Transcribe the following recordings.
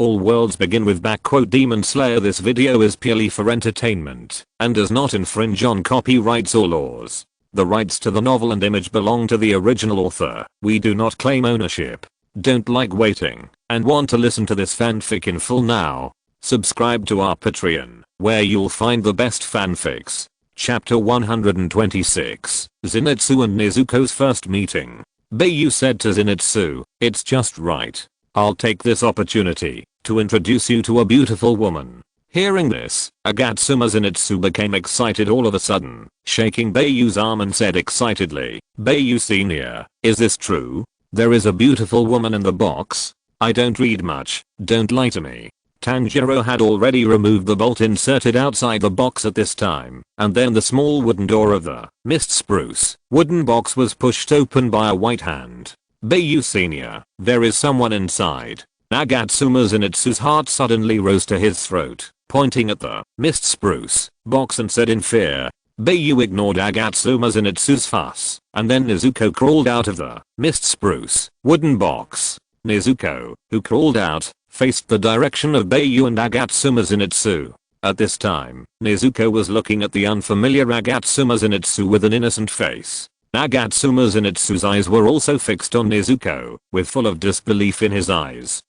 All worlds begin with Demon Slayer. This video is purely for entertainment and does not infringe on copyrights or laws. The rights to the novel and image belong to the original author. We do not claim ownership. Don't like waiting and want to listen to this fanfic in full now? Subscribe to our Patreon, where you'll find the best fanfics. Chapter 126, Zenitsu and Nezuko's first meeting. Bai Yu said to Zenitsu, "It's just right. I'll take this opportunity to introduce you to a beautiful woman." Hearing this, Agatsuma Zenitsu became excited all of a sudden, shaking Bai Yu's arm and said excitedly, "Bai Yu Senior, is this true? There is a beautiful woman in the box? I don't read much, don't lie to me." Tanjiro had already removed the bolt inserted outside the box at this time, and then the small wooden door of the mist spruce wooden box was pushed open by a white hand. "Bai Yu Senior, there is someone inside." Agatsuma Zenitsu's heart suddenly rose to his throat, pointing at the mist spruce box and said in fear. Bai Yu ignored Agatsuma Zenitsu's fuss, and then Nezuko crawled out of the mist spruce wooden box. Nezuko, who crawled out, faced the direction of Bai Yu and Agatsuma Zenitsu. At this time, Nezuko was looking at the unfamiliar Agatsuma Zenitsu with an innocent face. Agatsuma Zenitsu's eyes were also fixed on Nezuko, with full of disbelief in his eyes.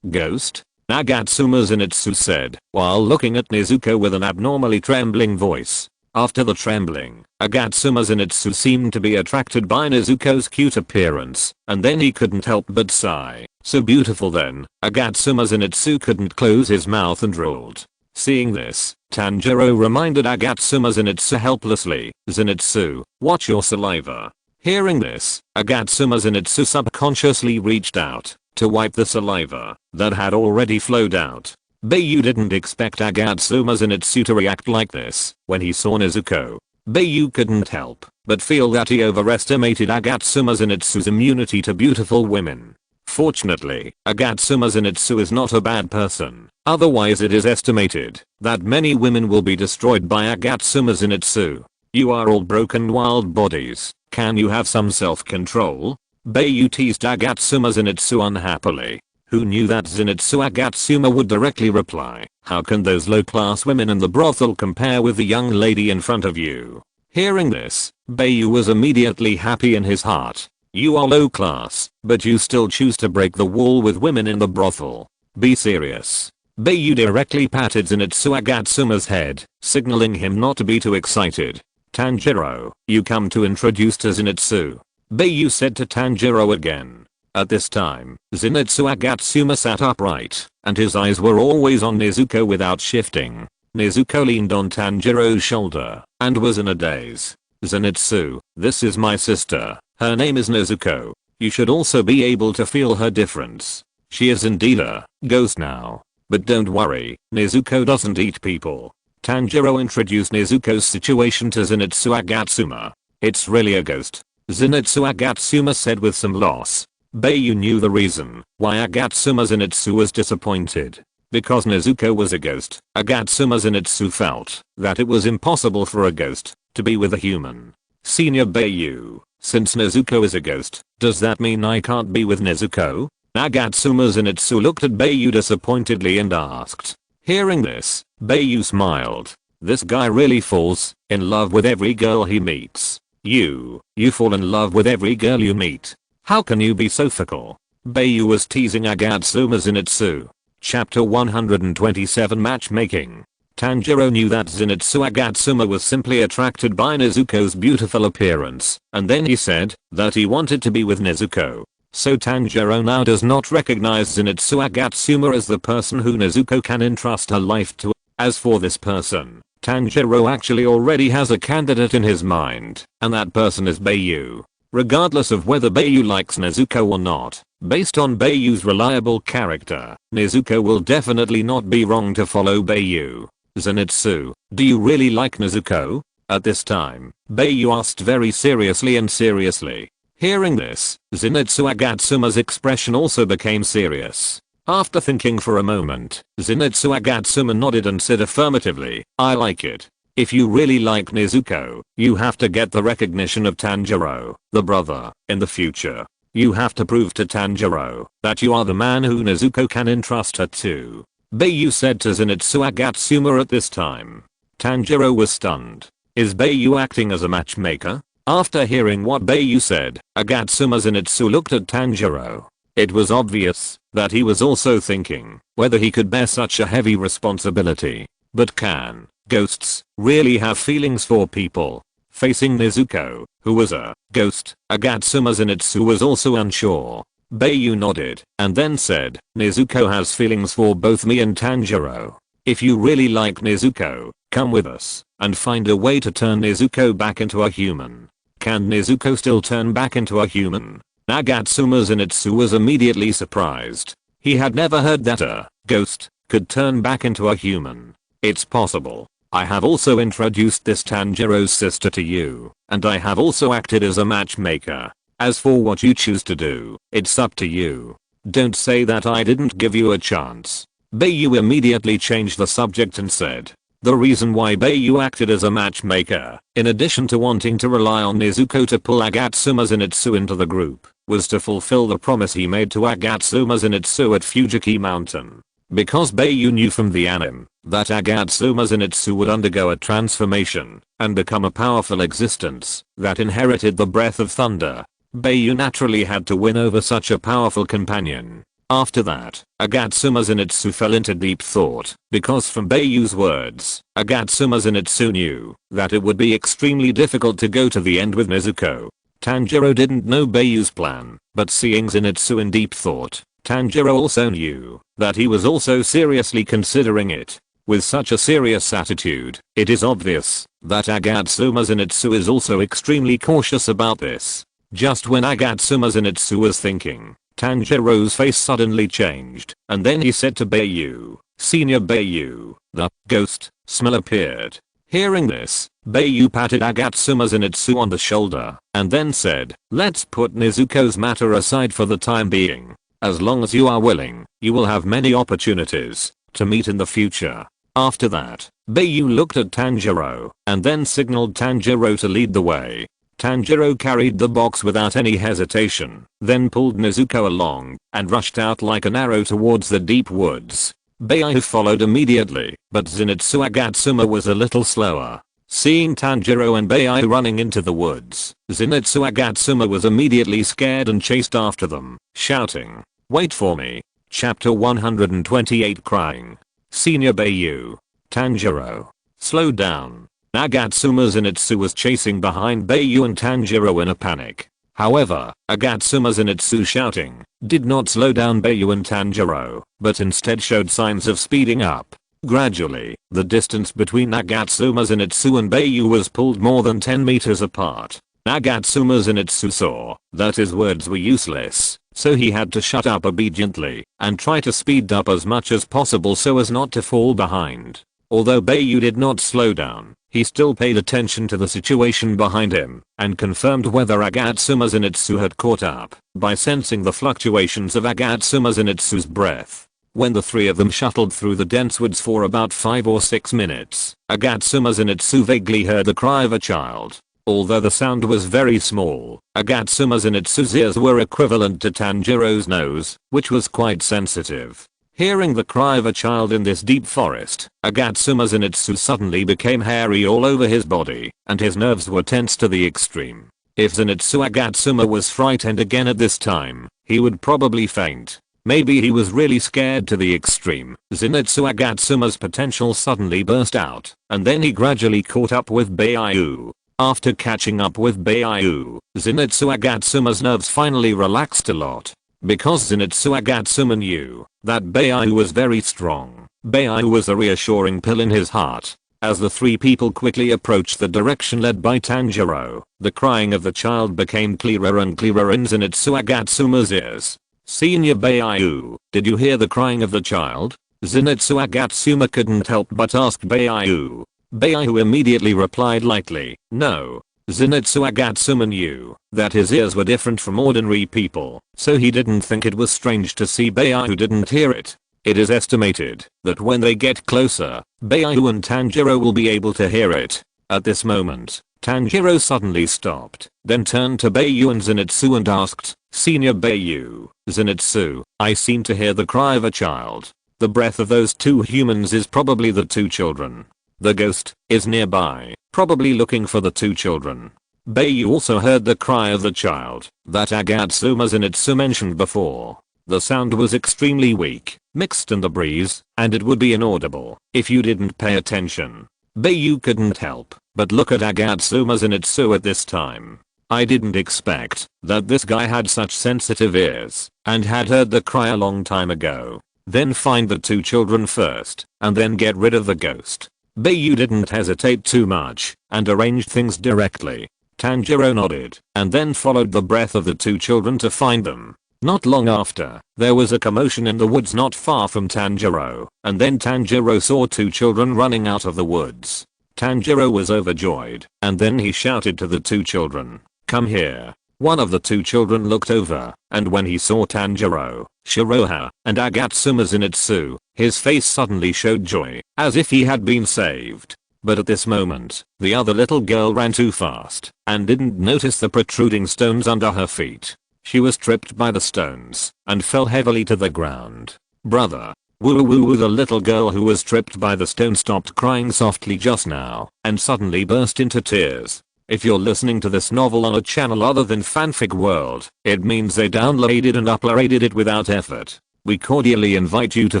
"Ghost?" Agatsuma Zenitsu said, while looking at Nezuko with an abnormally trembling voice. After the trembling, Agatsuma Zenitsu seemed to be attracted by Nezuko's cute appearance, and then he couldn't help but sigh. "So beautiful." Then, Agatsuma Zenitsu couldn't close his mouth and drooled. Seeing this, Tanjiro reminded Agatsuma Zenitsu helplessly, "Zenitsu, watch your saliva." Hearing this, Agatsuma Zenitsu subconsciously reached out to wipe the saliva that had already flowed out. Bai Yu didn't expect Agatsuma Zenitsu to react like this when he saw Nezuko. Bai Yu couldn't help but feel that he overestimated Agatsuma Zenitsu's immunity to beautiful women. Fortunately, Agatsuma Zenitsu is not a bad person, otherwise it is estimated that many women will be destroyed by Agatsuma Zenitsu. "You are all broken wild bodies, can you have some self-control?" Bai Yu teased Agatsuma Zenitsu unhappily. Who knew that Zenitsu Agatsuma would directly reply, "How can those low-class women in the brothel compare with the young lady in front of you?" Hearing this, Bai Yu was immediately happy in his heart. "You are low class, but you still choose to break the wall with women in the brothel. Be serious." Bai Yu directly patted Zenitsu Agatsuma's head, signaling him not to be too excited. "Tanjiro, you come to introduce to Zenitsu," Bai Yu said to Tanjiro again. At this time, Zenitsu Agatsuma sat upright, and his eyes were always on Nezuko without shifting. Nezuko leaned on Tanjiro's shoulder and was in a daze. "Zenitsu, this is my sister. Her name is Nezuko. You should also be able to feel her difference. She is indeed a ghost now. But don't worry, Nezuko doesn't eat people." Tanjiro introduced Nezuko's situation to Zenitsu Agatsuma. "It's really a ghost," Zenitsu Agatsuma said with some loss. Bai Yu knew the reason why Agatsuma Zenitsu was disappointed. Because Nezuko was a ghost, Agatsuma Zenitsu felt that it was impossible for a ghost to be with a human. "Senior Bai Yu, since Nezuko is a ghost, does that mean I can't be with Nezuko?" Agatsuma Zenitsu looked at Bai Yu disappointedly and asked. Hearing this, Bai Yu smiled. This guy really falls in love with every girl he meets. You fall in love with every girl you meet. How can you be so fickle?" Bai Yu was teasing Agatsuma Zenitsu. Chapter 127 Matchmaking. Tanjiro knew that Zenitsu Agatsuma was simply attracted by Nezuko's beautiful appearance, and then he said that he wanted to be with Nezuko. So Tanjiro now does not recognize Zenitsu Agatsuma as the person who Nezuko can entrust her life to. As for this person, Tanjiro actually already has a candidate in his mind, and that person is Bai Yu. Regardless of whether Bai Yu likes Nezuko or not, based on Bai Yu's reliable character, Nezuko will definitely not be wrong to follow Bai Yu. "Zenitsu, do you really like Nezuko?" At this time, Bai Yu asked very seriously and seriously. Hearing this, Zenitsu Agatsuma's expression also became serious. After thinking for a moment, Zenitsu Agatsuma nodded and said affirmatively, "I like it. If you really like Nezuko, you have to get the recognition of Tanjiro, the brother, in the future." You have to prove to Tanjiro that you are the man who Nezuko can entrust her to. Bai Yu said to Zenitsu Agatsuma at this time. Tanjiro was stunned. Is Bai Yu acting as a matchmaker? After hearing what Bai Yu said, Agatsuma Zenitsu looked at Tanjiro. It was obvious that he was also thinking whether he could bear such a heavy responsibility. But can ghosts really have feelings for people? Facing Nezuko, who was a ghost, Agatsuma Zenitsu was also unsure. Bai Yu nodded and then said, Nezuko has feelings for both me and Tanjiro. If you really like Nezuko, come with us and find a way to turn Nezuko back into a human. Can Nezuko still turn back into a human? Agatsuma Zenitsu was immediately surprised. He had never heard that a ghost could turn back into a human. It's possible. I have also introduced this Tanjiro's sister to you, and I have also acted as a matchmaker. As for what you choose to do, it's up to you. Don't say that I didn't give you a chance. Bai Yu immediately changed the subject and said, the reason why Bai Yu acted as a matchmaker, in addition to wanting to rely on Nezuko to pull Agatsuma Zenitsu into the group, was to fulfill the promise he made to Agatsuma Zenitsu at Fujiki Mountain. Because Bai Yu knew from the anime that Agatsuma Zenitsu would undergo a transformation and become a powerful existence that inherited the breath of thunder, Bai Yu naturally had to win over such a powerful companion. After that, Agatsuma Zenitsu fell into deep thought because from Bai Yu's words, Agatsuma Zenitsu knew that it would be extremely difficult to go to the end with Nezuko. Tanjiro didn't know Bai Yu's plan, but seeing Zenitsu in deep thought, Tanjiro also knew that he was also seriously considering it. With such a serious attitude, it is obvious that Agatsuma Zenitsu is also extremely cautious about this. Just when Agatsuma Zenitsu was thinking, Tanjiro's face suddenly changed, and then he said to Bai Yu, Senior Bai Yu, the ghost smell appeared. Hearing this, Bai Yu patted Agatsuma Zenitsu on the shoulder, and then said, let's put Nezuko's matter aside for the time being. As long as you are willing, you will have many opportunities to meet in the future. After that, Bai Yu looked at Tanjiro and then signaled Tanjiro to lead the way. Tanjiro carried the box without any hesitation, then pulled Nezuko along and rushed out like an arrow towards the deep woods. Bai Yu followed immediately, but Zenitsu Agatsuma was a little slower. Seeing Tanjiro and Bai Yu running into the woods, Zenitsu Agatsuma was immediately scared and chased after them, shouting, wait for me. Chapter 128 Crying. Senior Bai Yu. Tanjiro. Slow down. Agatsuma Zenitsu was chasing behind Bai Yu and Tanjiro in a panic. However, Agatsuma Zenitsu shouting did not slow down Bai Yu and Tanjiro, but instead showed signs of speeding up. Gradually, the distance between Agatsuma Zenitsu and Bai Yu was pulled more than 10 meters apart. Agatsuma Zenitsu saw that his words were useless, so he had to shut up obediently and try to speed up as much as possible so as not to fall behind. Although Bai Yu did not slow down, he still paid attention to the situation behind him and confirmed whether Agatsuma Zenitsu had caught up by sensing the fluctuations of Agatsuma Zenitsu's breath. When the three of them shuttled through the dense woods for about 5 or 6 minutes, Agatsuma Zenitsu vaguely heard the cry of a child. Although the sound was very small, Agatsuma Zenitsu's ears were equivalent to Tanjiro's nose, which was quite sensitive. Hearing the cry of a child in this deep forest, Agatsuma Zenitsu suddenly became hairy all over his body, and his nerves were tense to the extreme. If Zenitsu Agatsuma was frightened again at this time, he would probably faint. Maybe he was really scared to the extreme. Zenitsu Agatsuma's potential suddenly burst out, and then he gradually caught up with Bai Yu. After catching up with Bai Yu, Zenitsu Agatsuma's nerves finally relaxed a lot. Because Zenitsu Agatsuma knew that Bai Yu was very strong, Bai Yu was a reassuring pill in his heart. As the three people quickly approached the direction led by Tanjiro, the crying of the child became clearer and clearer in Zenitsu Agatsuma's ears. Senior Bai Yu, did you hear the crying of the child? Zenitsu Agatsuma couldn't help but ask Bai Yu. Bai Yu immediately replied lightly, no. Zenitsu Agatsuma knew that his ears were different from ordinary people, so he didn't think it was strange to see Bai Yu didn't hear it. It is estimated that when they get closer, Bai Yu and Tanjiro will be able to hear it. At this moment, Tanjiro suddenly stopped, then turned to Bai Yu and Zenitsu and asked, "Senior Bai Yu, Zenitsu, I seem to hear the cry of a child. The breath of those two humans is probably the two children. The ghost is nearby, probably looking for the two children." Bai Yu also heard the cry of the child that Agatsuma Zenitsu mentioned before. The sound was extremely weak, mixed in the breeze, and it would be inaudible if you didn't pay attention. Bai Yu couldn't help but look at Agatsuma Zenitsu at this time. I didn't expect that this guy had such sensitive ears and had heard the cry a long time ago. Then find the two children first and then get rid of the ghost. Bai Yu didn't hesitate too much and arranged things directly. Tanjiro nodded and then followed the breath of the two children to find them. Not long after, there was a commotion in the woods not far from Tanjiro, and then Tanjiro saw two children running out of the woods. Tanjiro was overjoyed, and then he shouted to the two children, "Come here." One of the two children looked over, and when he saw Tanjiro, Shiroha, and Agatsuma Zenitsu, his face suddenly showed joy, as if he had been saved. But at this moment, the other little girl ran too fast, and didn't notice the protruding stones under her feet. She was tripped by the stones, and fell heavily to the ground. Brother. Woo woo woo. The little girl who was tripped by the stone stopped crying softly just now, and suddenly burst into tears. If you're listening to this novel on a channel other than Fanfic World, it means they downloaded and uploaded it without effort. We cordially invite you to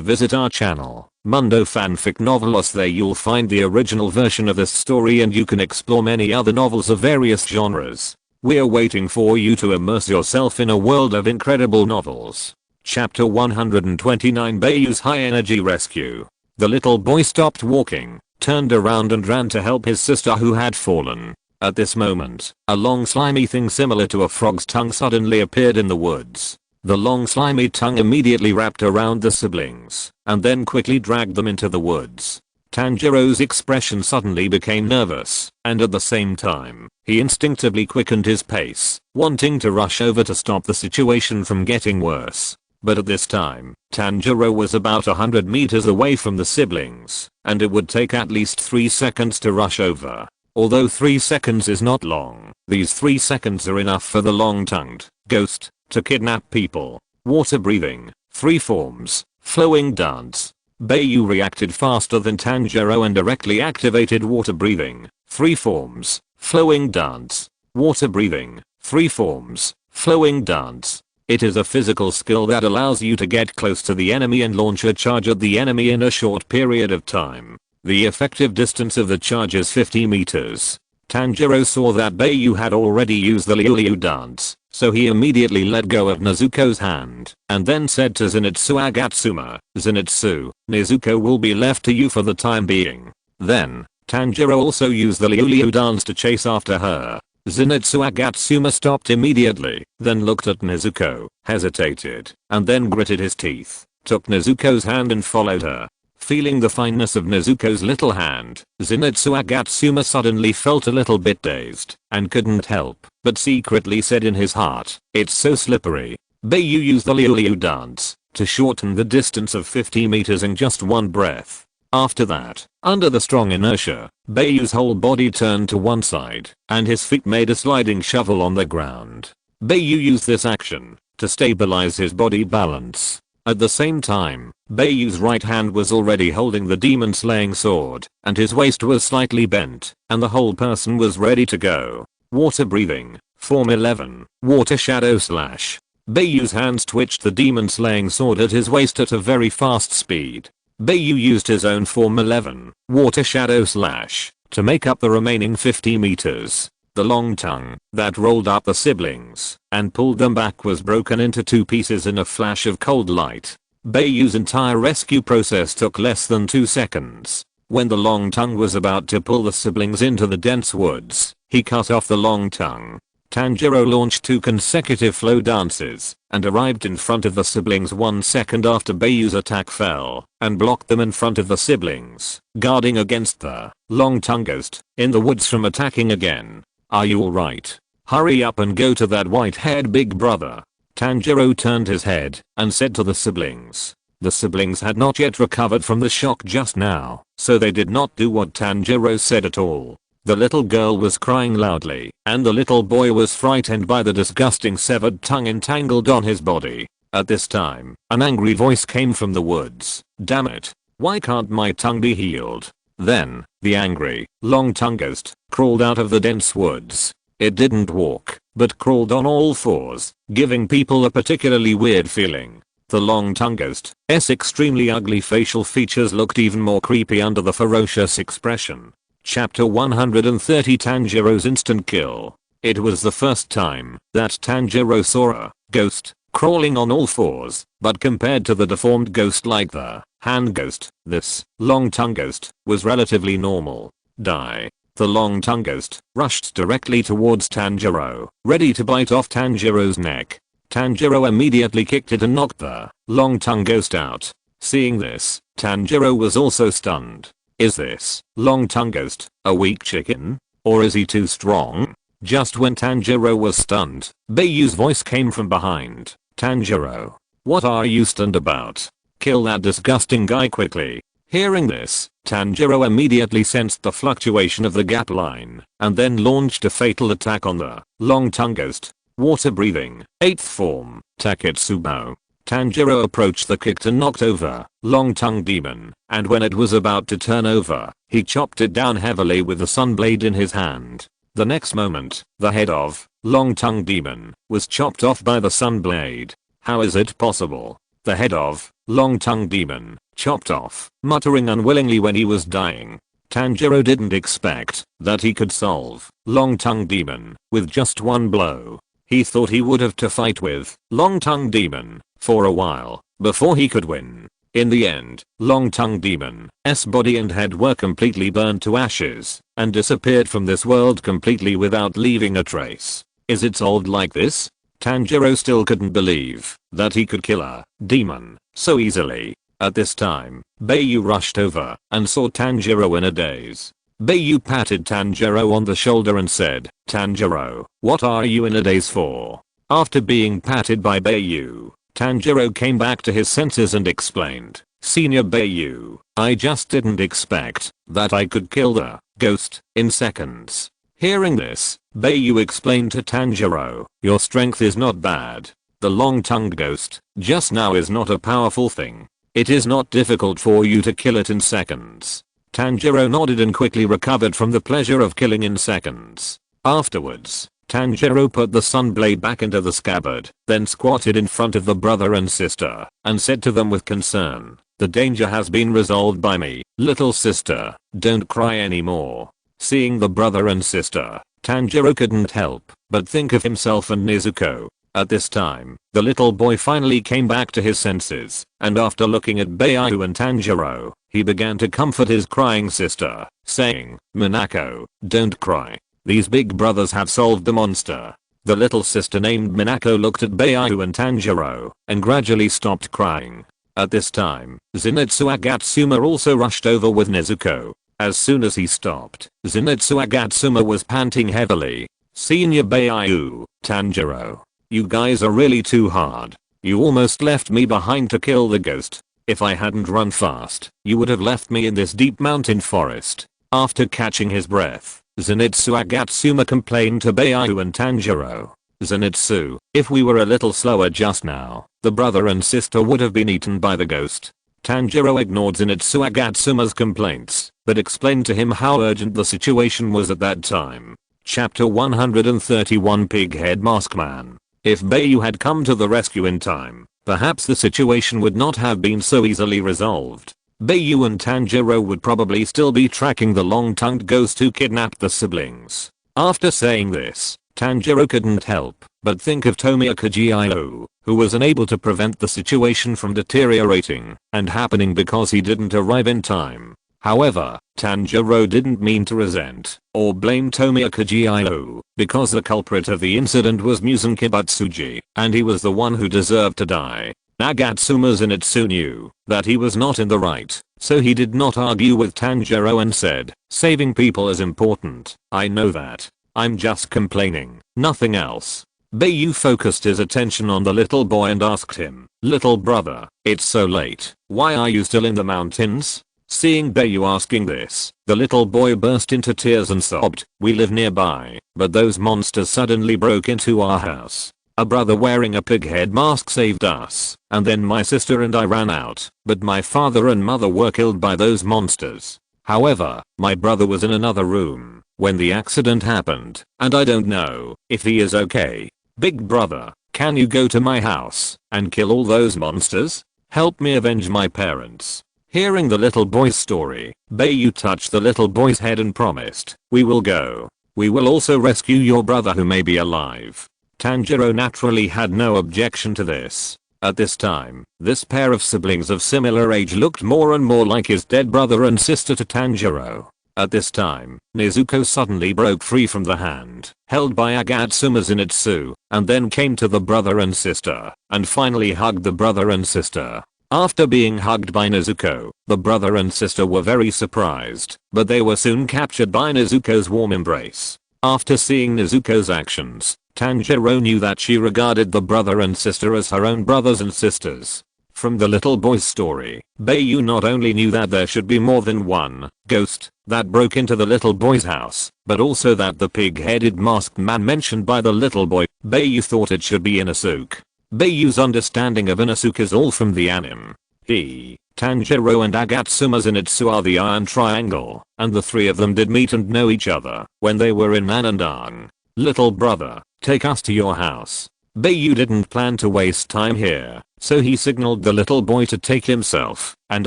visit our channel, Mundo Fanfic Novelos. There you'll find the original version of this story and you can explore many other novels of various genres. We're waiting for you to immerse yourself in a world of incredible novels. Chapter 129 Bai Yu's High Energy Rescue. The little boy stopped walking, turned around and ran to help his sister who had fallen. At this moment, a long slimy thing similar to a frog's tongue suddenly appeared in the woods. The long slimy tongue immediately wrapped around the siblings, and then quickly dragged them into the woods. Tanjiro's expression suddenly became nervous, and at the same time, he instinctively quickened his pace, wanting to rush over to stop the situation from getting worse. But at this time, Tanjiro was about 100 meters away from the siblings, and it would take at least 3 seconds to rush over. Although 3 seconds is not long, these 3 seconds are enough for the long-tongued ghost to kidnap people. Water breathing, 3 forms, flowing dance. Bai Yu reacted faster than Tanjiro and directly activated water breathing, 3 forms, flowing dance. Water breathing, 3 forms, flowing dance. It is a physical skill that allows you to get close to the enemy and launch a charge at the enemy in a short period of time. The effective distance of the charge is 50 meters. Tanjiro saw that Bai Yu had already used the Liu dance, so he immediately let go of Nezuko's hand, and then said to Zenitsu Agatsuma, "Zenitsu, Nezuko will be left to you for the time being." Then, Tanjiro also used the Liu dance to chase after her. Zenitsu Agatsuma stopped immediately, then looked at Nezuko, hesitated, and then gritted his teeth, took Nezuko's hand and followed her. Feeling the fineness of Nezuko's little hand, Zenitsu Agatsuma suddenly felt a little bit dazed, and couldn't help but secretly said in his heart, "It's so slippery." Bai Yu used the Liu dance to shorten the distance of 50 meters in just one breath. After that, under the strong inertia, Bai Yu's whole body turned to one side, and his feet made a sliding shovel on the ground. Bai Yu used this action to stabilize his body balance. At the same time, Bai Yu's right hand was already holding the demon-slaying sword, and his waist was slightly bent, and the whole person was ready to go. Water breathing, Form 11, Water Shadow Slash. Bai Yu's hands twitched the demon-slaying sword at his waist at a very fast speed. Bai Yu used his own Form 11, Water Shadow Slash, to make up the remaining 50 meters. The long tongue that rolled up the siblings and pulled them back was broken into 2 pieces in a flash of cold light. Bai Yu's entire rescue process took less than 2 seconds. When the long tongue was about to pull the siblings into the dense woods, he cut off the long tongue. Tanjiro launched 2 consecutive flow dances and arrived in front of the siblings 1 second after Bai Yu's attack fell and blocked them in front of the siblings, guarding against the long tongue ghost in the woods from attacking again. "Are you alright? Hurry up and go to that white-haired big brother." Tanjiro turned his head and said to the siblings. The siblings had not yet recovered from the shock just now, so they did not do what Tanjiro said at all. The little girl was crying loudly, and the little boy was frightened by the disgusting severed tongue entangled on his body. At this time, an angry voice came from the woods. Damn it. Why can't my tongue be healed? Then, the angry, long-tongued ghost crawled out of the dense woods. It didn't walk, but crawled on all fours, giving people a particularly weird feeling. The long-tongued ghost's extremely ugly facial features looked even more creepy under the ferocious expression. Chapter 130 Tanjiro's Instant Kill. It was the first time that Tanjiro saw a ghost crawling on all fours, but compared to the deformed ghost like the hand ghost, this long-tongued ghost was relatively normal. Die. The long-tongued ghost rushed directly towards Tanjiro, ready to bite off Tanjiro's neck. Tanjiro immediately kicked it and knocked the long-tongued ghost out. Seeing this, Tanjiro was also stunned. Is this long-tongued ghost a weak chicken? Or is he too strong? Just when Tanjiro was stunned, Bai Yu's voice came from behind. Tanjiro. What are you stunned about? Kill that disgusting guy quickly. Hearing this, Tanjiro immediately sensed the fluctuation of the gap line, and then launched a fatal attack on the long-tongued ghost. Water breathing, 8th form, Taketsubo. Tanjiro approached the kicked and knocked over long-tongued demon, and when it was about to turn over, he chopped it down heavily with the sun blade in his hand. The next moment, the head of long-tongued demon was chopped off by the sun blade. How is it possible? The head of long-tongued demon chopped off, muttering unwillingly when he was dying. Tanjiro didn't expect that he could solve long-tongued demon with just one blow. He thought he would have to fight with long-tongued demon for a while before he could win. In the end, long-tongued demon's body and head were completely burned to ashes and disappeared from this world completely without leaving a trace. Is it solved like this? Tanjiro still couldn't believe that he could kill a demon so easily. At this time, Bai Yu rushed over and saw Tanjiro in a daze. Bai Yu patted Tanjiro on the shoulder and said, Tanjiro, what are you in a daze for? After being patted by Bai Yu, Tanjiro came back to his senses and explained, Senior Bai Yu, I just didn't expect that I could kill the ghost in seconds. Hearing this, Bai Yu explained to Tanjiro, your strength is not bad. The long-tongued ghost just now is not a powerful thing. It is not difficult for you to kill it in seconds. Tanjiro nodded and quickly recovered from the pleasure of killing in seconds. Afterwards, Tanjiro put the sun blade back into the scabbard, then squatted in front of the brother and sister, and said to them with concern, the danger has been resolved by me, little sister, don't cry anymore. Seeing the brother and sister, Tanjiro couldn't help but think of himself and Nezuko. At this time, the little boy finally came back to his senses, and after looking at Bai Yu and Tanjiro, he began to comfort his crying sister, saying, Minako, don't cry. These big brothers have solved the monster. The little sister named Minako looked at Bai Yu and Tanjiro, and gradually stopped crying. At this time, Zenitsu Agatsuma also rushed over with Nezuko. As soon as he stopped, Zenitsu Agatsuma was panting heavily. Senior Bai Yu, Tanjiro. You guys are really too hard. You almost left me behind to kill the ghost. If I hadn't run fast, you would have left me in this deep mountain forest. After catching his breath, Zenitsu Agatsuma complained to Bai Yu and Tanjiro. Zenitsu, if we were a little slower just now, the brother and sister would have been eaten by the ghost. Tanjiro ignored Zenitsu Agatsuma's complaints, but explained to him how urgent the situation was at that time. Chapter 131 Pighead Maskman. If Bai Yu had come to the rescue in time, perhaps the situation would not have been so easily resolved. Bai Yu and Tanjiro would probably still be tracking the long-tongued ghost who kidnapped the siblings. After saying this, Tanjiro couldn't help but think of Tomioka Giyu, who was unable to prevent the situation from deteriorating and happening because he didn't arrive in time. However, Tanjiro didn't mean to resent or blame Tomioka Giyu, because the culprit of the incident was Muzan Kibatsuji, and he was the one who deserved to die. Agatsuma Zenitsu knew that he was not in the right, so he did not argue with Tanjiro and said, saving people is important, I know that. I'm just complaining, nothing else. Bai Yu focused his attention on the little boy and asked him, little brother, it's so late, why are you still in the mountains? Seeing Bai Yu asking this, the little boy burst into tears and sobbed, "We live nearby, but those monsters suddenly broke into our house. A brother wearing a pig head mask saved us, and then my sister and I ran out, but my father and mother were killed by those monsters. However, my brother was in another room when the accident happened, and I don't know if he is okay. Big brother, can you go to my house and kill all those monsters? Help me avenge my parents." Hearing the little boy's story, Bai Yu touched the little boy's head and promised, "We will go. We will also rescue your brother who may be alive." Tanjiro naturally had no objection to this. At this time, this pair of siblings of similar age looked more and more like his dead brother and sister to Tanjiro. At this time, Nezuko suddenly broke free from the hand held by Agatsuma Zenitsu, and then came to the brother and sister, and finally hugged the brother and sister. After being hugged by Nezuko, the brother and sister were very surprised, but they were soon captured by Nezuko's warm embrace. After seeing Nezuko's actions, Tanjiro knew that she regarded the brother and sister as her own brothers and sisters. From the little boy's story, Bai Yu not only knew that there should be more than one ghost that broke into the little boy's house, but also that the pig-headed masked man mentioned by the little boy, Bai Yu thought it should be Inosuke. Bai Yu's understanding of Inosuke is all from the anime. He, Tanjiro and Agatsuma Zenitsu are the Iron Triangle, and the three of them did meet and know each other when they were in Anandang. "Little brother, take us to your house." Bai Yu didn't plan to waste time here, so he signaled the little boy to take himself and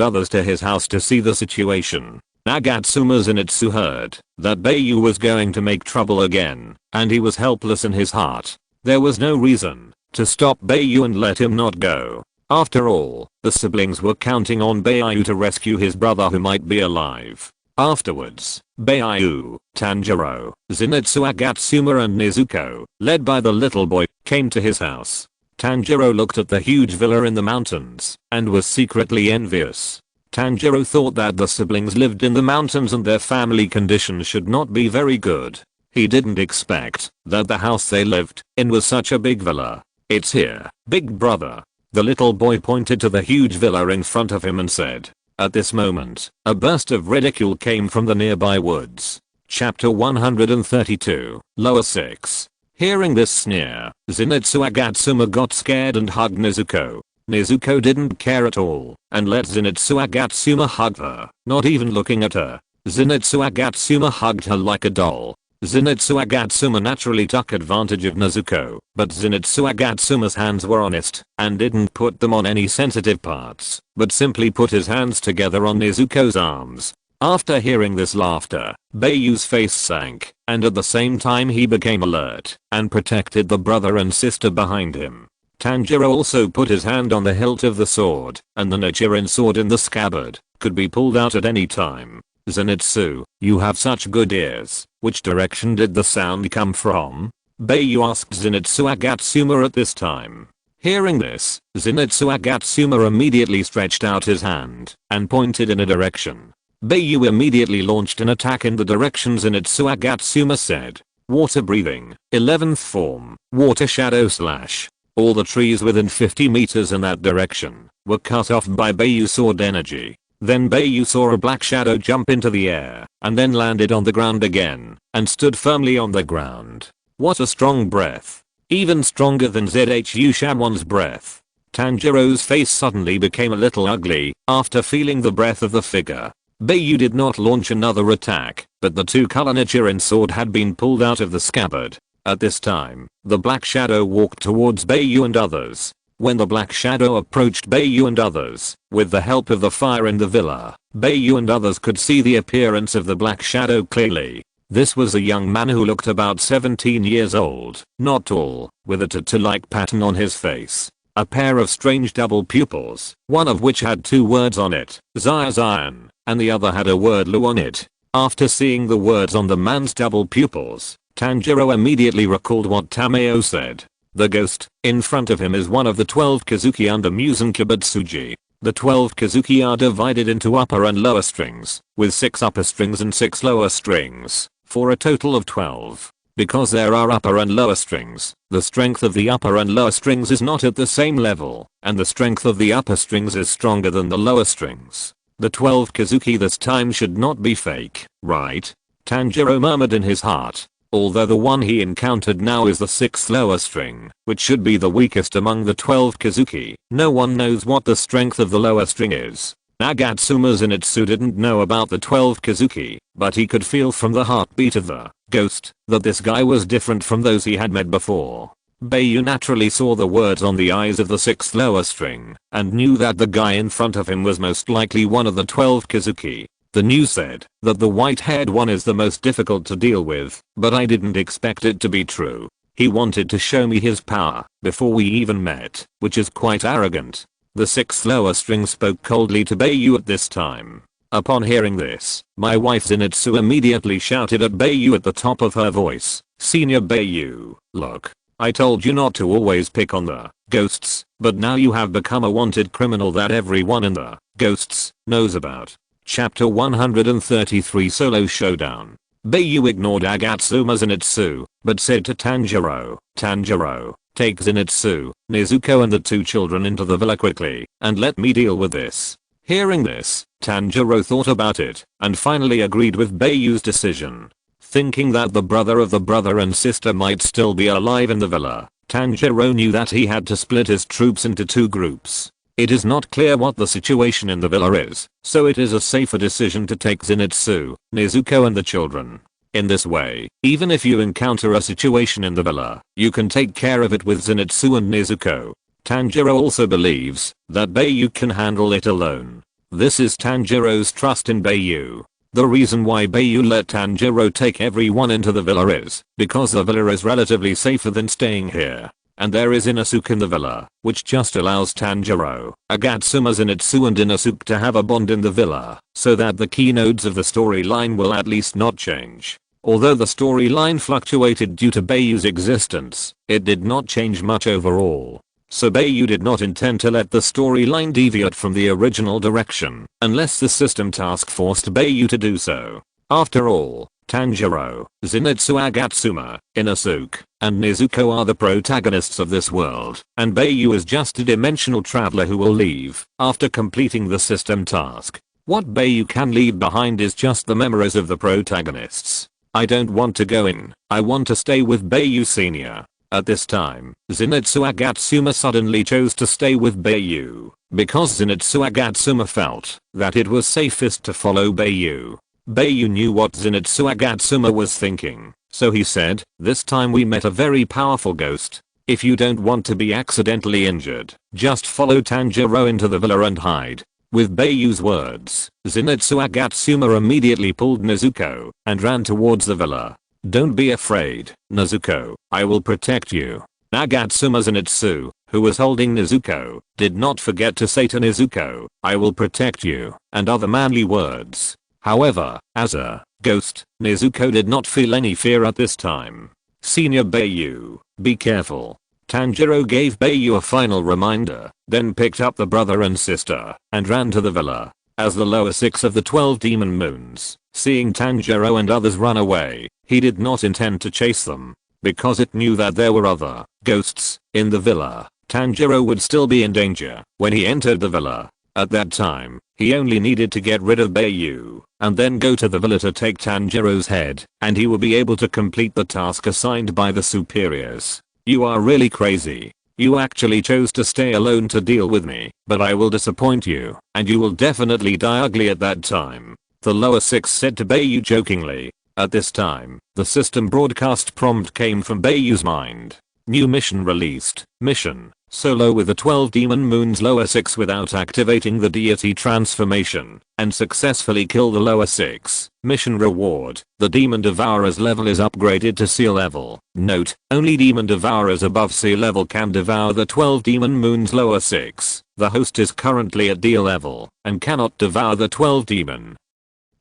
others to his house to see the situation. Agatsuma Zenitsu heard that Bai Yu was going to make trouble again, and he was helpless in his heart. There was no reason to stop Bai Yu and let him not go. After all, the siblings were counting on Bai Yu to rescue his brother who might be alive. Afterwards, Bai Yu, Tanjiro, Zenitsu, Agatsuma and Nezuko, led by the little boy, came to his house. Tanjiro looked at the huge villa in the mountains and was secretly envious. Tanjiro thought that the siblings lived in the mountains and their family conditions should not be very good. He didn't expect that the house they lived in was such a big villa. "It's here, big brother." The little boy pointed to the huge villa in front of him and said. At this moment, a burst of ridicule came from the nearby woods. Chapter 132, Lower 6. Hearing this sneer, Zenitsu Agatsuma got scared and hugged Nezuko. Nezuko didn't care at all and let Zenitsu Agatsuma hug her, not even looking at her. Zenitsu Agatsuma hugged her like a doll. Zenitsu Agatsuma naturally took advantage of Nezuko, but Zenitsu Agatsuma's hands were honest and didn't put them on any sensitive parts, but simply put his hands together on Nezuko's arms. After hearing this laughter, Bai Yu's face sank, and at the same time he became alert and protected the brother and sister behind him. Tanjiro also put his hand on the hilt of the sword, and the Nichiren sword in the scabbard could be pulled out at any time. "Zenitsu, you have such good ears. Which direction did the sound come from?" Bai Yu asked Zenitsu Agatsuma at this time. Hearing this, Zenitsu Agatsuma immediately stretched out his hand and pointed in a direction. Bai Yu immediately launched an attack in the direction Zenitsu Agatsuma said. Water breathing, 11th form, water shadow slash. All the trees within 50 meters in that direction were cut off by Bai Yu's sword energy. Then Bai Yu saw a black shadow jump into the air and then landed on the ground again and stood firmly on the ground. What a strong breath. Even stronger than Zhu Shamon's breath. Tanjiro's face suddenly became a little ugly after feeling the breath of the figure. Bai Yu did not launch another attack, but the two-color Nichiren sword had been pulled out of the scabbard. At this time, the black shadow walked towards Bai Yu and others. When the black shadow approached Bai Yu and others, with the help of the fire in the villa, Bai Yu and others could see the appearance of the black shadow clearly. This was a young man who looked about 17 years old, not tall, with a tattoo-like pattern on his face. A pair of strange double pupils, one of which had two words on it, Zion, and the other had a word Lu on it. After seeing the words on the man's double pupils, Tanjiro immediately recalled what Tameo said. The ghost in front of him is one of the 12 Kazuki under Musen Kibutsuji. The 12 Kazuki are divided into upper and lower strings, with 6 upper strings and 6 lower strings, for a total of 12. Because there are upper and lower strings, the strength of the upper and lower strings is not at the same level, and the strength of the upper strings is stronger than the lower strings. The 12 Kazuki this time should not be fake, right? Tanjiro murmured in his heart. Although the one he encountered now is the 6th lower string, which should be the weakest among the 12 Kazuki, no one knows what the strength of the lower string is. Nagatsuma's Zenitsu didn't know about the 12 Kazuki, but he could feel from the heartbeat of the ghost that this guy was different from those he had met before. Bai Yu naturally saw the words on the eyes of the 6th lower string, and knew that the guy in front of him was most likely one of the 12 Kazuki. The news said that the white-haired one is the most difficult to deal with, but I didn't expect it to be true. He wanted to show me his power before we even met, which is quite arrogant. The 6th lower string spoke coldly to Bai Yu at this time. Upon hearing this, my wife Zenitsu immediately shouted at Bai Yu at the top of her voice, "Senior Bai Yu, look. I told you not to always pick on the ghosts, but now you have become a wanted criminal that everyone in the ghosts knows about." Chapter 133 Solo Showdown. Bai Yu ignored Agatsuma's Zenitsu, but said to Tanjiro, "Tanjiro, take Zenitsu, Nezuko and the 2 children into the villa quickly, and let me deal with this." Hearing this, Tanjiro thought about it, and finally agreed with Bai Yu's decision. Thinking that the brother of the brother and sister might still be alive in the villa, Tanjiro knew that he had to split his troops into 2 groups. It is not clear what the situation in the villa is, so it is a safer decision to take Zenitsu, Nezuko and the children. In this way, even if you encounter a situation in the villa, you can take care of it with Zenitsu and Nezuko. Tanjiro also believes that Bai Yu can handle it alone. This is Tanjiro's trust in Bai Yu. The reason why Bai Yu let Tanjiro take everyone into the villa is because the villa is relatively safer than staying here. And there is Inosuke in the villa, which just allows Tanjiro, Agatsuma, Zenitsu and Inosuke to have a bond in the villa, so that the key nodes of the storyline will at least not change. Although the storyline fluctuated due to Bai Yu's existence, it did not change much overall. So Bai Yu did not intend to let the storyline deviate from the original direction, unless the system task forced Bai Yu to do so. After all, Tanjiro, Zenitsu, Agatsuma, Inosuke, and Nezuko are the protagonists of this world, and Bai Yu is just a dimensional traveler who will leave after completing the system task. What Bai Yu can leave behind is just the memories of the protagonists. I don't want to go in, I want to stay with Bai Yu Sr. At this time, Zenitsu Agatsuma suddenly chose to stay with Bai Yu, because Zenitsu Agatsuma felt that it was safest to follow Bai Yu. Bai Yu knew what Zenitsu Agatsuma was thinking, so he said, "This time we met a very powerful ghost. If you don't want to be accidentally injured, just follow Tanjiro into the villa and hide." With Bai Yu's words, Zenitsu Agatsuma immediately pulled Nezuko and ran towards the villa. "Don't be afraid, Nezuko, I will protect you." Agatsuma Zenitsu, who was holding Nezuko, did not forget to say to Nezuko, "I will protect you," and other manly words. However, as a ghost, Nezuko did not feel any fear at this time. "Senior Bai Yu, be careful." Tanjiro gave Bai Yu a final reminder, then picked up the brother and sister, and ran to the villa. As the lower 6 of the 12 demon moons, seeing Tanjiro and others run away, he did not intend to chase them, because it knew that there were other ghosts in the villa. Tanjiro would still be in danger when he entered the villa. At that time, he only needed to get rid of Bai Yu, and then go to the villa to take Tanjiro's head, and he will be able to complete the task assigned by the superiors. "You are really crazy. You actually chose to stay alone to deal with me, but I will disappoint you, and you will definitely die ugly at that time," the lower 6 said to Bai Yu jokingly. At this time, the system broadcast prompt came from Bai Yu's mind. New mission released. Mission: solo with the 12 demon moons lower 6 without activating the deity transformation, and successfully kill the lower 6. Mission reward: the demon devourer's level is upgraded to C level. Note: only demon devourers above C level can devour the 12 demon moons lower 6. The host is currently at D level, and cannot devour the 12 demon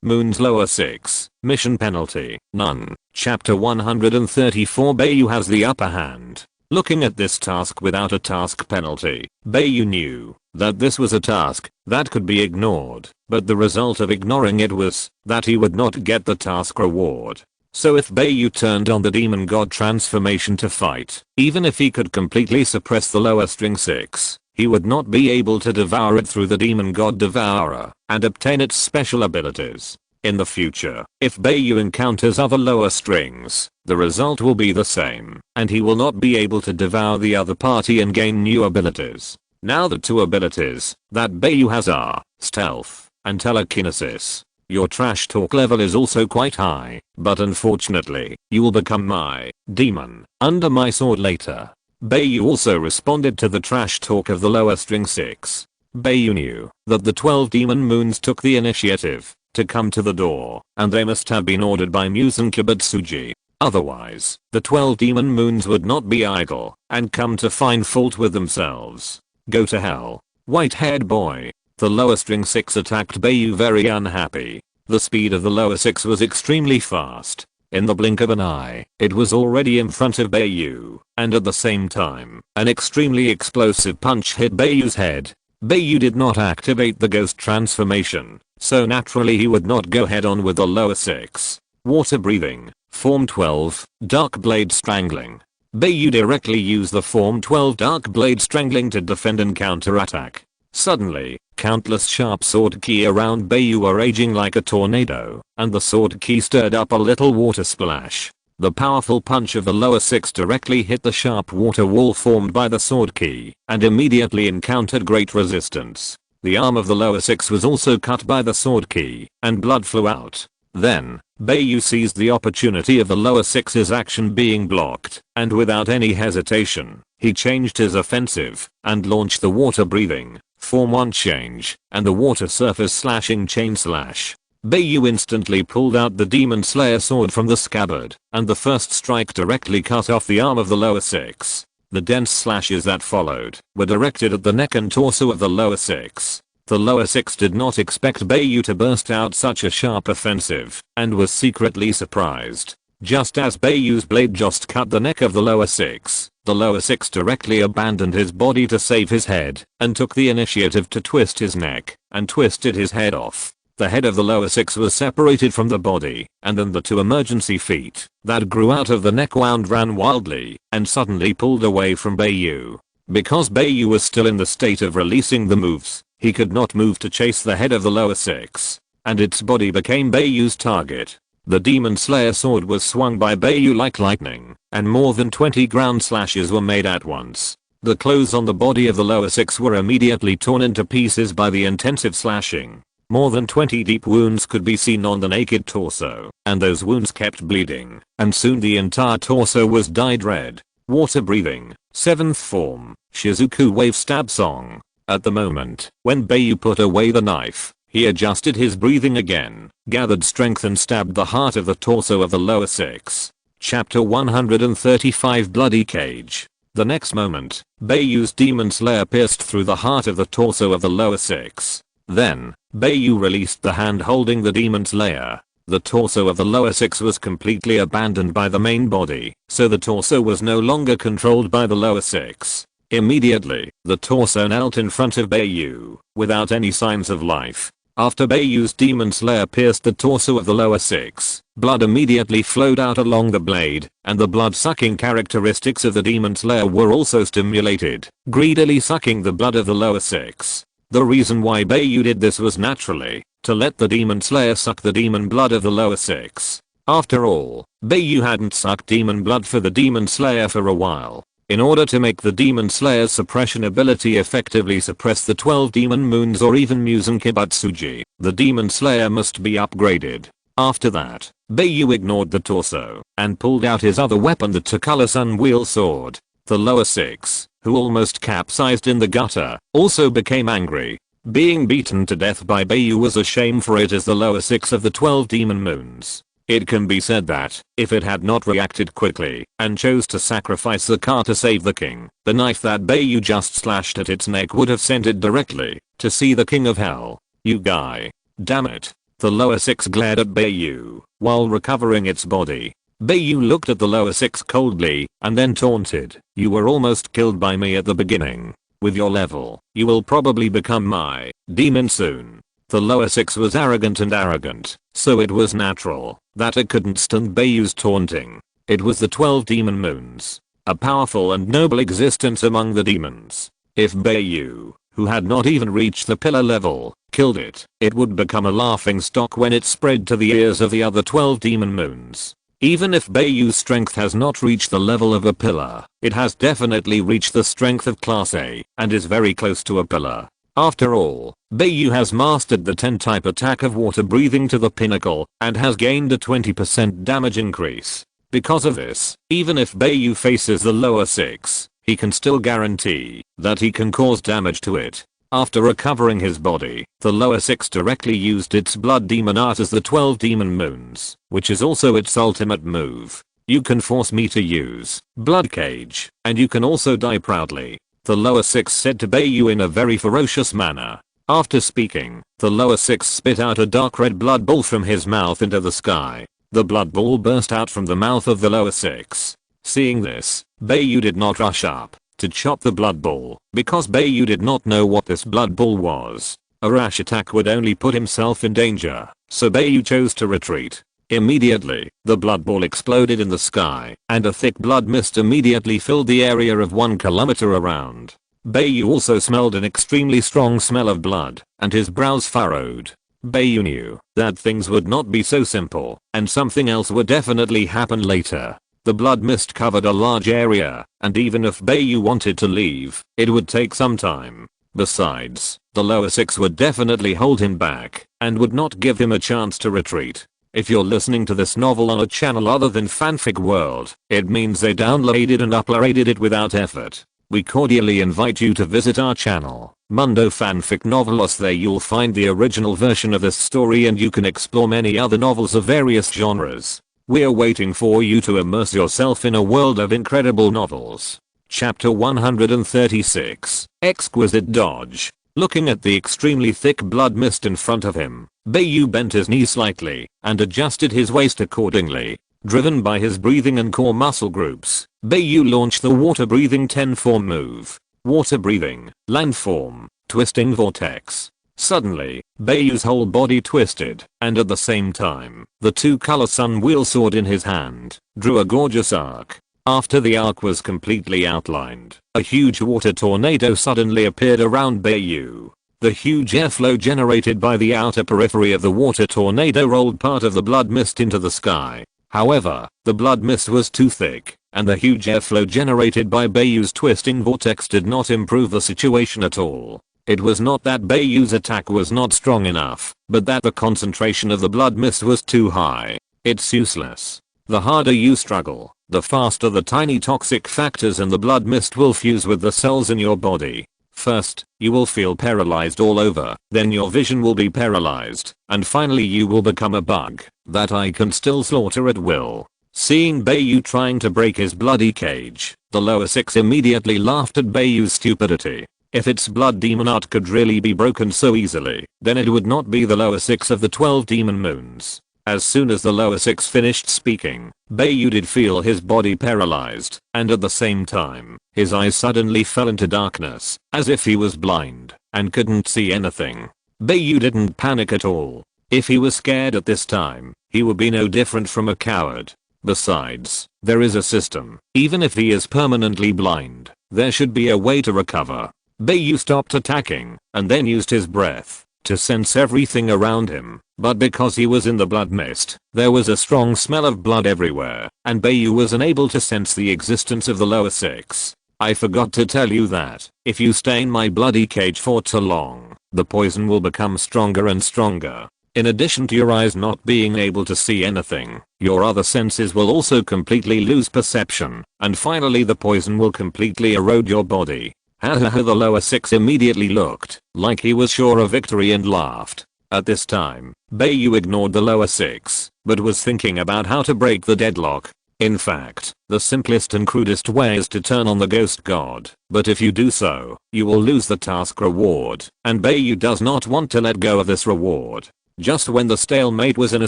moons lower 6. Mission penalty: none. Chapter 134 Bai Yu has the upper hand. Looking at this task without a task penalty, Bai Yu knew that this was a task that could be ignored, but the result of ignoring it was that he would not get the task reward. So if Bai Yu turned on the demon god transformation to fight, even if he could completely suppress the lower string 6, he would not be able to devour it through the demon god Devourer and obtain its special abilities. In the future, if Bai Yu encounters other lower strings, the result will be the same, and he will not be able to devour the other party and gain new abilities. Now the two abilities that Bai Yu has are stealth and telekinesis. Your trash talk level is also quite high, but unfortunately, you will become my demon under my sword later. Bai Yu also responded to the trash talk of the lower string 6. Bai Yu knew that the 12 demon moons took the initiative to come to the door, and they must have been ordered by Muzan Kibutsuji. Otherwise, the 12 demon moons would not be idle and come to find fault with themselves. Go to hell, white-haired boy. The lower string 6 attacked Bai Yu very unhappy. The speed of the lower 6 was extremely fast. In the blink of an eye, it was already in front of Bai Yu, and at the same time, an extremely explosive punch hit Bai Yu's head. Bai Yu did not activate the ghost transformation, so naturally he would not go head on with the lower 6. Water breathing, form 12, dark blade strangling. Bai Yu directly used the form 12 dark blade strangling to defend and counterattack. Suddenly, countless sharp sword ki around Bai Yu were raging like a tornado, and the sword ki stirred up a little water splash. The powerful punch of the lower 6 directly hit the sharp water wall formed by the sword ki, and immediately encountered great resistance. The arm of the lower 6 was also cut by the sword ki, and blood flew out. Then, Bai Yu seized the opportunity of the lower 6's action being blocked, and without any hesitation, he changed his offensive, and launched the water breathing, form 1 change, and the water surface slashing chain slash. Bai Yu instantly pulled out the Demon Slayer sword from the scabbard, and the first strike directly cut off the arm of the lower 6. The dense slashes that followed were directed at the neck and torso of the lower 6. The lower 6 did not expect Bai Yu to burst out such a sharp offensive, and was secretly surprised. Just as Bai Yu's blade just cut the neck of the lower 6, the lower 6 directly abandoned his body to save his head, and took the initiative to twist his neck, and twisted his head off. The head of the lower 6 was separated from the body, and then the two emergency feet that grew out of the neck wound ran wildly, and suddenly pulled away from Bai Yu. Because Bai Yu was still in the state of releasing the moves, he could not move to chase the head of the lower 6, and its body became Bai Yu's target. The Demon Slayer sword was swung by Bai Yu like lightning, and more than 20 ground slashes were made at once. The clothes on the body of the lower 6 were immediately torn into pieces by the intensive slashing. More than 20 deep wounds could be seen on the naked torso, and those wounds kept bleeding, and soon the entire torso was dyed red. Water breathing, 7th form, Shizuku wave stab song. At the moment, when Bai Yu put away the knife, he adjusted his breathing again, gathered strength and stabbed the heart of the torso of the lower 6. Chapter 135 Bloody Cage. The next moment, Bai Yu's Demon Slayer pierced through the heart of the torso of the lower 6. Then, Bai Yu released the hand holding the Demon Slayer. The torso of the lower 6 was completely abandoned by the main body, so the torso was no longer controlled by the lower 6. Immediately, the torso knelt in front of Bai Yu, without any signs of life. After Bai Yu's Demon Slayer pierced the torso of the lower 6, blood immediately flowed out along the blade, and the blood-sucking characteristics of the Demon Slayer were also stimulated, greedily sucking the blood of the lower 6. The reason why Bai Yu did this was naturally to let the Demon Slayer suck the demon blood of the lower 6. After all, Bai Yu hadn't sucked demon blood for the Demon Slayer for a while. In order to make the Demon Slayer's suppression ability effectively suppress the 12 demon moons or even Muzan Kibutsuji, the Demon Slayer must be upgraded. After that, Bai Yu ignored the torso and pulled out his other weapon, the Takala Sun Wheel Sword. The lower 6, who almost capsized in the gutter, also became angry. Being beaten to death by Bai Yu was a shame for it as the lower 6 of the 12 demon moons. It can be said that, if it had not reacted quickly, and chose to sacrifice the car to save the king, the knife that Bai Yu just slashed at its neck would have sent it directly to see the king of hell. You guy. Damn it. The lower 6 glared at Bai Yu while recovering its body. Bai Yu looked at the lower 6 coldly, and then taunted. You were almost killed by me at the beginning. With your level, you will probably become my demon soon. The lower 6 was arrogant, so it was natural that it couldn't stand Bai Yu's taunting. It was the 12 demon moons, a powerful and noble existence among the demons. If Bai Yu, who had not even reached the pillar level, killed it, it would become a laughingstock when it spread to the ears of the other 12 demon moons. Even if Bai Yu's strength has not reached the level of a pillar, it has definitely reached the strength of class A and is very close to a pillar. After all, Bai Yu has mastered the 10-type attack of water breathing to the pinnacle and has gained a 20% damage increase. Because of this, even if Bai Yu faces the lower 6, he can still guarantee that he can cause damage to it. After recovering his body, the lower 6 directly used its blood demon art as the 12 demon moons, which is also its ultimate move. You can force me to use blood cage, and you can also die proudly, the lower 6 said to Bai Yu in a very ferocious manner. After speaking, the lower 6 spit out a dark red blood ball from his mouth into the sky. The blood ball burst out from the mouth of the lower 6. Seeing this, Bai Yu did not rush up to chop the blood ball, because Bai Yu did not know what this blood ball was. A rash attack would only put himself in danger, so Bai Yu chose to retreat. Immediately, the blood ball exploded in the sky, and a thick blood mist immediately filled the area of 1 kilometer around. Bai Yu also smelled an extremely strong smell of blood, and his brows furrowed. Bai Yu knew that things would not be so simple, and something else would definitely happen later. The blood mist covered a large area, and even if Bai Yu wanted to leave, it would take some time. Besides, the lower 6 would definitely hold him back, and would not give him a chance to retreat. If you're listening to this novel on a channel other than Fanfic World, it means they downloaded and uploaded it without effort. We cordially invite you to visit our channel, Mundo Fanfic Novelos. There you'll find the original version of this story and you can explore many other novels of various genres. We're waiting for you to immerse yourself in a world of incredible novels. Chapter 136, Exquisite Dodge. Looking at the extremely thick blood mist in front of him, Bai Yu bent his knee slightly and adjusted his waist accordingly. Driven by his breathing and core muscle groups, Bai Yu launched the water breathing 10-form move. Water breathing, landform, twisting vortex. Suddenly, Bai Yu's whole body twisted, and at the same time, the 2-color sun wheel sword in his hand drew a gorgeous arc. After the arc was completely outlined, a huge water tornado suddenly appeared around Bai Yu. The huge airflow generated by the outer periphery of the water tornado rolled part of the blood mist into the sky. However, the blood mist was too thick, and the huge airflow generated by Bai Yu's twisting vortex did not improve the situation at all. It was not that Bai Yu's attack was not strong enough, but that the concentration of the blood mist was too high. It's useless. The harder you struggle, the faster the tiny toxic factors in the blood mist will fuse with the cells in your body. First, you will feel paralyzed all over, then your vision will be paralyzed, and finally you will become a bug that I can still slaughter at will. Seeing Bai Yu trying to break his bloody cage, the lower 6 immediately laughed at Bai Yu's stupidity. If its blood demon art could really be broken so easily, then it would not be the lower 6 of the 12 demon moons. As soon as the lower 6 finished speaking, Bai Yu did feel his body paralyzed, and at the same time, his eyes suddenly fell into darkness, as if he was blind, and couldn't see anything. Bai Yu didn't panic at all. If he was scared at this time, he would be no different from a coward. Besides, there is a system. Even if he is permanently blind, there should be a way to recover. Bai Yu stopped attacking, and then used his breath to sense everything around him, but because he was in the blood mist, there was a strong smell of blood everywhere, and Bai Yu was unable to sense the existence of the lower 6. I forgot to tell you that, if you stay in my bloody cage for too long, the poison will become stronger and stronger. In addition to your eyes not being able to see anything, your other senses will also completely lose perception, and finally the poison will completely erode your body. Hahaha. The lower 6 immediately looked like he was sure of victory and laughed. At this time, Bai Yu ignored the lower 6, but was thinking about how to break the deadlock. In fact, the simplest and crudest way is to turn on the ghost god, but if you do so, you will lose the task reward, and Bai Yu does not want to let go of this reward. Just when the stalemate was in a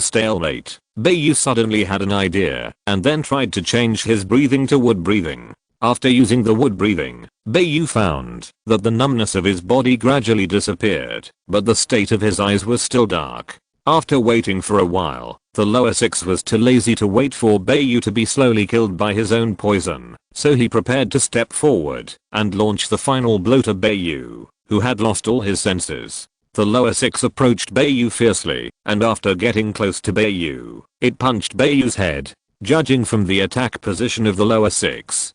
stalemate, Bai Yu suddenly had an idea, and then tried to change his breathing to wood breathing. After using the wood breathing, Bai Yu found that the numbness of his body gradually disappeared, but the state of his eyes was still dark. After waiting for a while, The lower six was too lazy to wait for Bai Yu to be slowly killed by his own poison, so he prepared to step forward and launch the final blow to Bai Yu, who had lost all his senses. The lower six approached Bai Yu fiercely, and after getting close to Bai Yu, it punched Bai Yu's head. Judging from the attack position of the lower six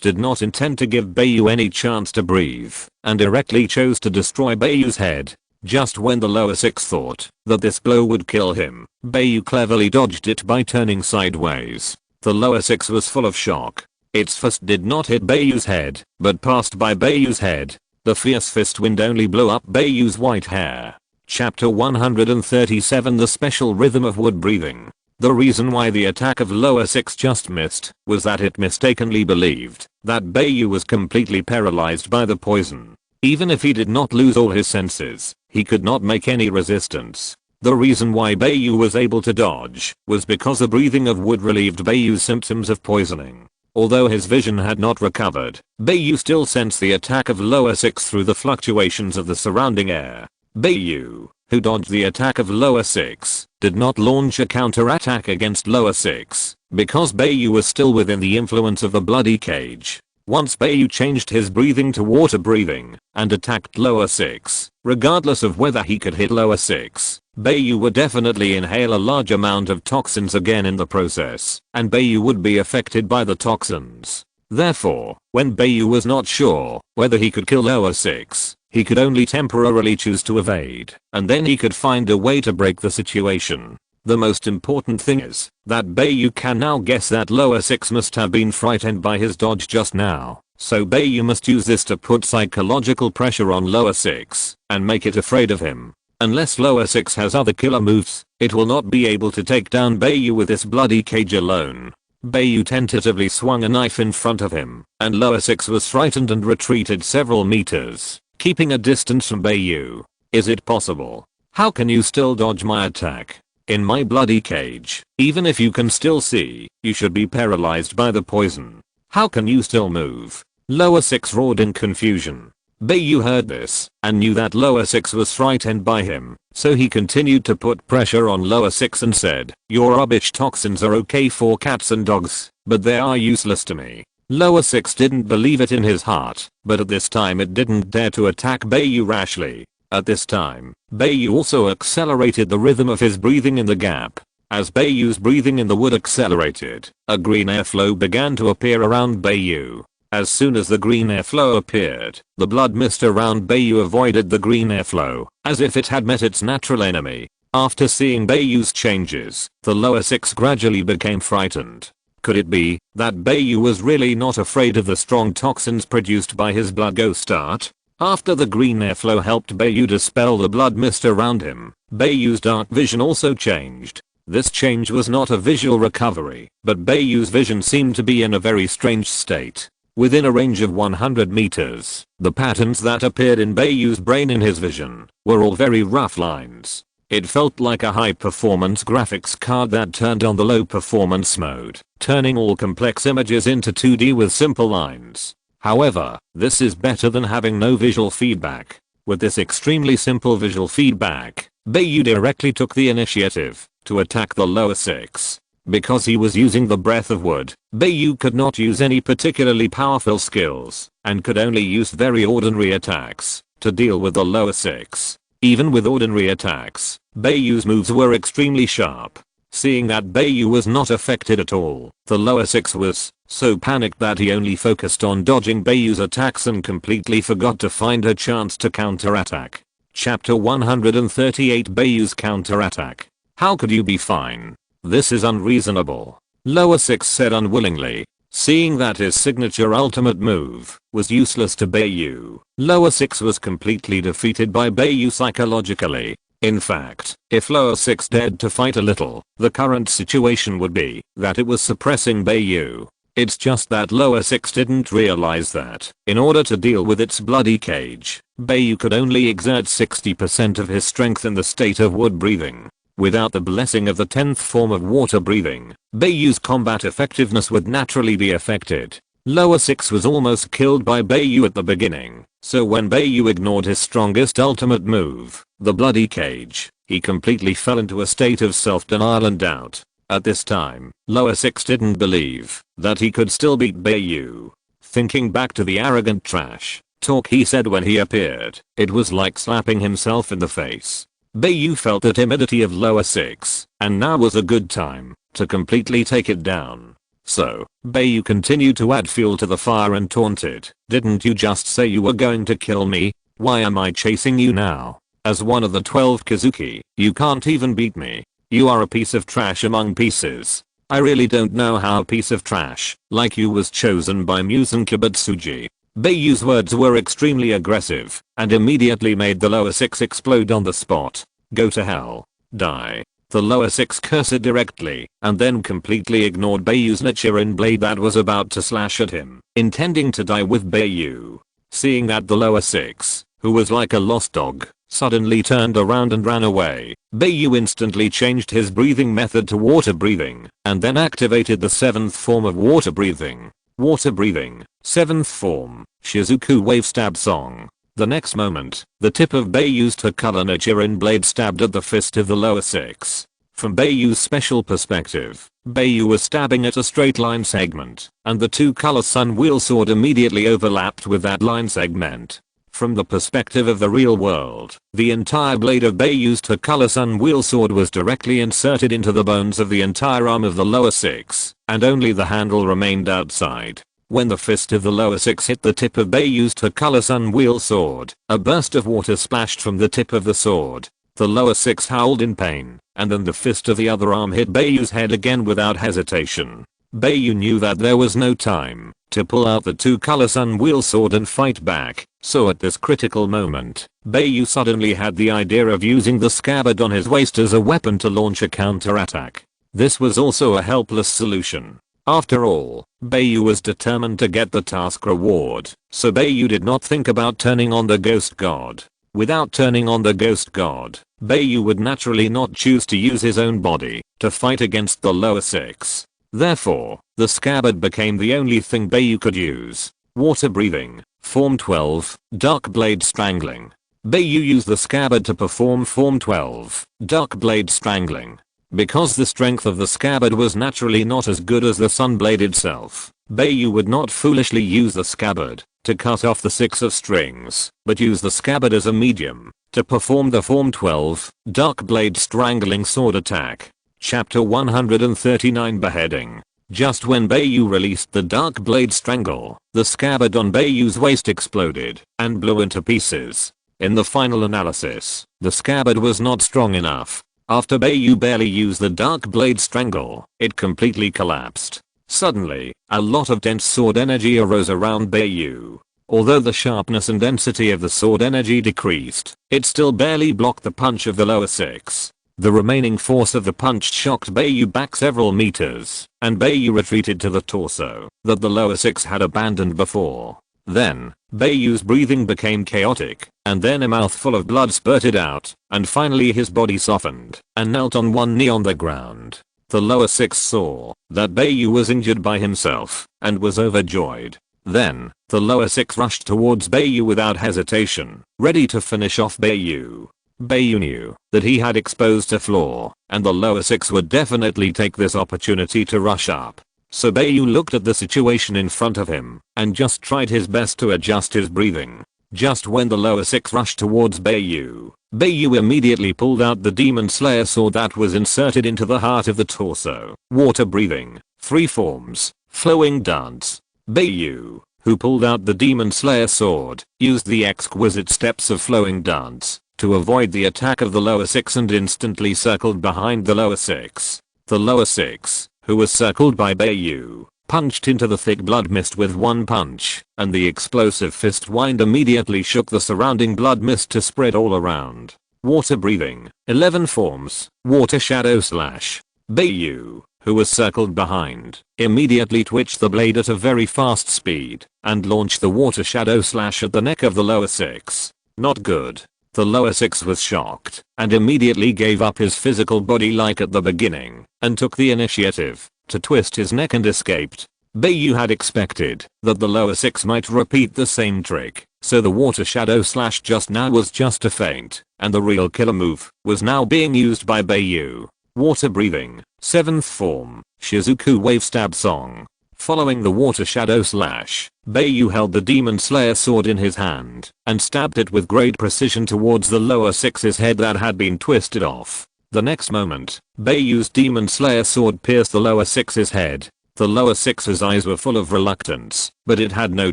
did not intend to give Bai Yu any chance to breathe, and directly chose to destroy Bai Yu's head. Just when the lower six thought that this blow would kill him, Bai Yu cleverly dodged it by turning sideways. The lower six was full of shock. Its fist did not hit Bai Yu's head, but passed by Bai Yu's head. The fierce fist wind only blew up Bai Yu's white hair. Chapter 137 The Special Rhythm of Wood Breathing. The reason why the attack of lower six just missed was that it mistakenly believed that Bai Yu was completely paralyzed by the poison. Even if he did not lose all his senses, he could not make any resistance. The reason why Bai Yu was able to dodge was because the breathing of wood relieved Bai Yu's symptoms of poisoning. Although his vision had not recovered, Bai Yu still sensed the attack of lower six through the fluctuations of the surrounding air. Bai Yu, who dodged the attack of lower six, did not launch a counterattack against lower six, because Bai Yu was still within the influence of the bloody cage. Once Bai Yu changed his breathing to water breathing and attacked lower six, regardless of whether he could hit lower six, Bai Yu would definitely inhale a large amount of toxins again in the process, and Bai Yu would be affected by the toxins. Therefore, when Bai Yu was not sure whether he could kill lower six, he could only temporarily choose to evade, and then he could find a way to break the situation. The most important thing is that Bai Yu can now guess that lower six must have been frightened by his dodge just now, so Bai Yu must use this to put psychological pressure on lower six and make it afraid of him. Unless lower six has other killer moves, it will not be able to take down Bai Yu with this bloody cage alone. Bai Yu tentatively swung a knife in front of him, and lower six was frightened and retreated several meters, keeping a distance from Bai Yu. Is it possible? How can you still dodge my attack? In my bloody cage, even if you can still see, you should be paralyzed by the poison. How can you still move? Lower six roared in confusion. Bai Yu heard this and knew that lower six was frightened by him, so he continued to put pressure on lower six and said, "Your rubbish toxins are okay for cats and dogs, but they are useless to me." Lower six didn't believe it in his heart, but at this time it didn't dare to attack Bai Yu rashly. At this time, Bai Yu also accelerated the rhythm of his breathing in the gap. As Bai Yu's breathing in the wood accelerated, a green airflow began to appear around Bai Yu. As soon as the green airflow appeared, the blood mist around Bai Yu avoided the green airflow, as if it had met its natural enemy. After seeing Bai Yu's changes, the lower six gradually became frightened. Could it be that Bai Yu was really not afraid of the strong toxins produced by his blood ghost art? After the green airflow helped Bai Yu dispel the blood mist around him, Bai Yu's dark vision also changed. This change was not a visual recovery, but Bai Yu's vision seemed to be in a very strange state. Within a range of 100 meters, the patterns that appeared in Bai Yu's brain in his vision were all very rough lines. It felt like a high-performance graphics card that turned on the low-performance mode, turning all complex images into 2D with simple lines. However, this is better than having no visual feedback. With this extremely simple visual feedback, Bai Yu directly took the initiative to attack the lower six. Because he was using the breath of wood, Bai Yu could not use any particularly powerful skills, and could only use very ordinary attacks to deal with the lower six. Even with ordinary attacks, Bai Yu's moves were extremely sharp. Seeing that Bai Yu was not affected at all, the lower six was so panicked that he only focused on dodging Bai Yu's attacks and completely forgot to find a chance to counterattack. Chapter 138 Bai Yu's counterattack. How could you be fine? This is unreasonable. Lower six said unwillingly. Seeing that his signature ultimate move was useless to Bai Yu, lower six was completely defeated by Bai Yu psychologically. In fact, if lower six dared to fight a little, the current situation would be that it was suppressing Bai Yu. It's just that lower six didn't realize that, in order to deal with its bloody cage, Bai Yu could only exert 60% of his strength in the state of wood breathing. Without the blessing of the 10th form of water breathing, Bai Yu's combat effectiveness would naturally be affected. Lower six was almost killed by Bai Yu at the beginning, so when Bai Yu ignored his strongest ultimate move, the bloody cage, He completely fell into a state of self-denial and doubt. At this time, lower 6 didn't believe that he could still beat Bai Yu. Thinking back to the arrogant trash talk he said when he appeared, it was like slapping himself in the face. Bai Yu felt the timidity of lower 6, and now was a good time to completely take it down. So, Bai Yu continued to add fuel to the fire and taunted, "Didn't you just say you were going to kill me? Why am I chasing you now? As one of the 12 Kazuki, you can't even beat me. You are a piece of trash among pieces. I really don't know how a piece of trash like you was chosen by Muzan Kibutsuji." Bai Yu's words were extremely aggressive and immediately made the lower 6 explode on the spot. "Go to hell. Die." The lower 6 cursed directly and then completely ignored Bai Yu's Nichiren blade that was about to slash at him, intending to die with Bai Yu. Seeing that the lower 6, who was like a lost dog, suddenly turned around and ran away, Bai Yu instantly changed his breathing method to water breathing and then activated the 7th form of water breathing. Water breathing, 7th form, Shizuku wave stab song. The next moment, the tip of Bai Yu's two-color Nichiren blade stabbed at the fist of the lower 6. From Bai Yu's special perspective, Bai Yu was stabbing at a straight line segment, and the two-color sun wheel sword immediately overlapped with that line segment. From the perspective of the real world, the entire blade of Bai Yu's two-color sun wheel sword was directly inserted into the bones of the entire arm of the lower 6, and only the handle remained outside. When the fist of the lower 6 hit the tip of Bai Yu's two-color sun wheel sword, a burst of water splashed from the tip of the sword. The lower 6 howled in pain, and then the fist of the other arm hit Bai Yu's head again without hesitation. Bai Yu knew that there was no time to pull out the two-color sun wheel sword and fight back, so at this critical moment, Bai Yu suddenly had the idea of using the scabbard on his waist as a weapon to launch a counterattack. This was also a helpless solution. After all, Bai Yu was determined to get the task reward, so Bai Yu did not think about turning on the ghost god. Without turning on the ghost god, Bai Yu would naturally not choose to use his own body to fight against the lower 6. Therefore, the scabbard became the only thing Bai Yu could use. Water breathing, Form 12, Dark Blade Strangling. Bai Yu used the scabbard to perform Form 12, Dark Blade Strangling. Because the strength of the scabbard was naturally not as good as the sun blade itself, Bai Yu would not foolishly use the scabbard to cut off the 6 of strings, but use the scabbard as a medium to perform the Form 12, Dark Blade Strangling sword attack. Chapter 139 Beheading. Just when Bai Yu released the Dark Blade Strangle, the scabbard on Bai Yu's waist exploded and blew into pieces. In the final analysis, the scabbard was not strong enough. After Bai Yu barely used the Dark Blade Strangle, it completely collapsed. Suddenly, a lot of dense sword energy arose around Bai Yu. Although the sharpness and density of the sword energy decreased, it still barely blocked the punch of the lower 6. The remaining force of the punch shocked Bai Yu back several meters, and Bai Yu retreated to the torso that the lower 6 had abandoned before. Then, Bai Yu's breathing became chaotic, and then a mouthful of blood spurted out, and finally his body softened and knelt on one knee on the ground. The lower 6 saw that Bai Yu was injured by himself and was overjoyed. Then, the lower 6 rushed towards Bai Yu without hesitation, ready to finish off Bai Yu. Bai Yu knew that he had exposed a flaw, and the lower 6 would definitely take this opportunity to rush up. So Bai Yu looked at the situation in front of him and just tried his best to adjust his breathing. Just when the lower 6 rushed towards Bai Yu immediately pulled out the Demon Slayer sword that was inserted into the heart of the torso. Water breathing, 3 forms, flowing dance. Bai Yu, who pulled out the Demon Slayer sword, used the exquisite steps of flowing dance to avoid the attack of the lower 6 and instantly circled behind the lower 6. The lower 6, who was circled by Bai Yu, punched into the thick blood mist with one punch, and the explosive fist wind immediately shook the surrounding blood mist to spread all around. Water breathing, 11 forms, water shadow slash. Bai Yu, who was circled behind, immediately twitched the blade at a very fast speed, and launched the water shadow slash at the neck of the lower 6. Not good. The lower 6 was shocked, and immediately gave up his physical body like at the beginning, and took the initiative to twist his neck and escaped. Bai Yu had expected that the lower 6 might repeat the same trick, So the water shadow slash just now was just a feint, and the real killer move was now being used by Bai Yu. Water breathing, 7th form, Shizuku wave stab song. Following the water shadow slash, Bai Yu held the Demon Slayer sword in his hand and stabbed it with great precision towards the lower six's head that had been twisted off. The next moment, Bai Yu's Demon Slayer sword pierced the lower six's head. The lower six's eyes were full of reluctance, but it had no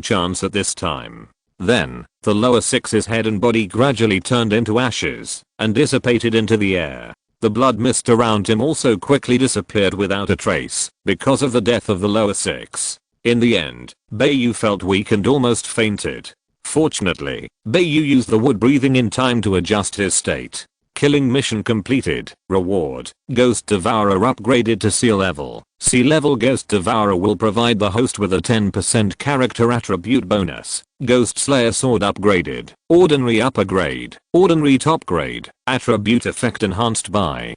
chance at this time. Then, the lower six's head and body gradually turned into ashes and dissipated into the air. The blood mist around him also quickly disappeared without a trace because of the death of the lower six. In the end, Bai Yu felt weak and almost fainted. Fortunately, Bai Yu used the wood breathing in time to adjust his state. Killing mission completed. Reward. Ghost Devourer upgraded to C level. C level Ghost Devourer will provide the host with a 10% character attribute bonus. Ghost Slayer sword upgraded. Ordinary upper grade. Ordinary top grade. Attribute effect enhanced by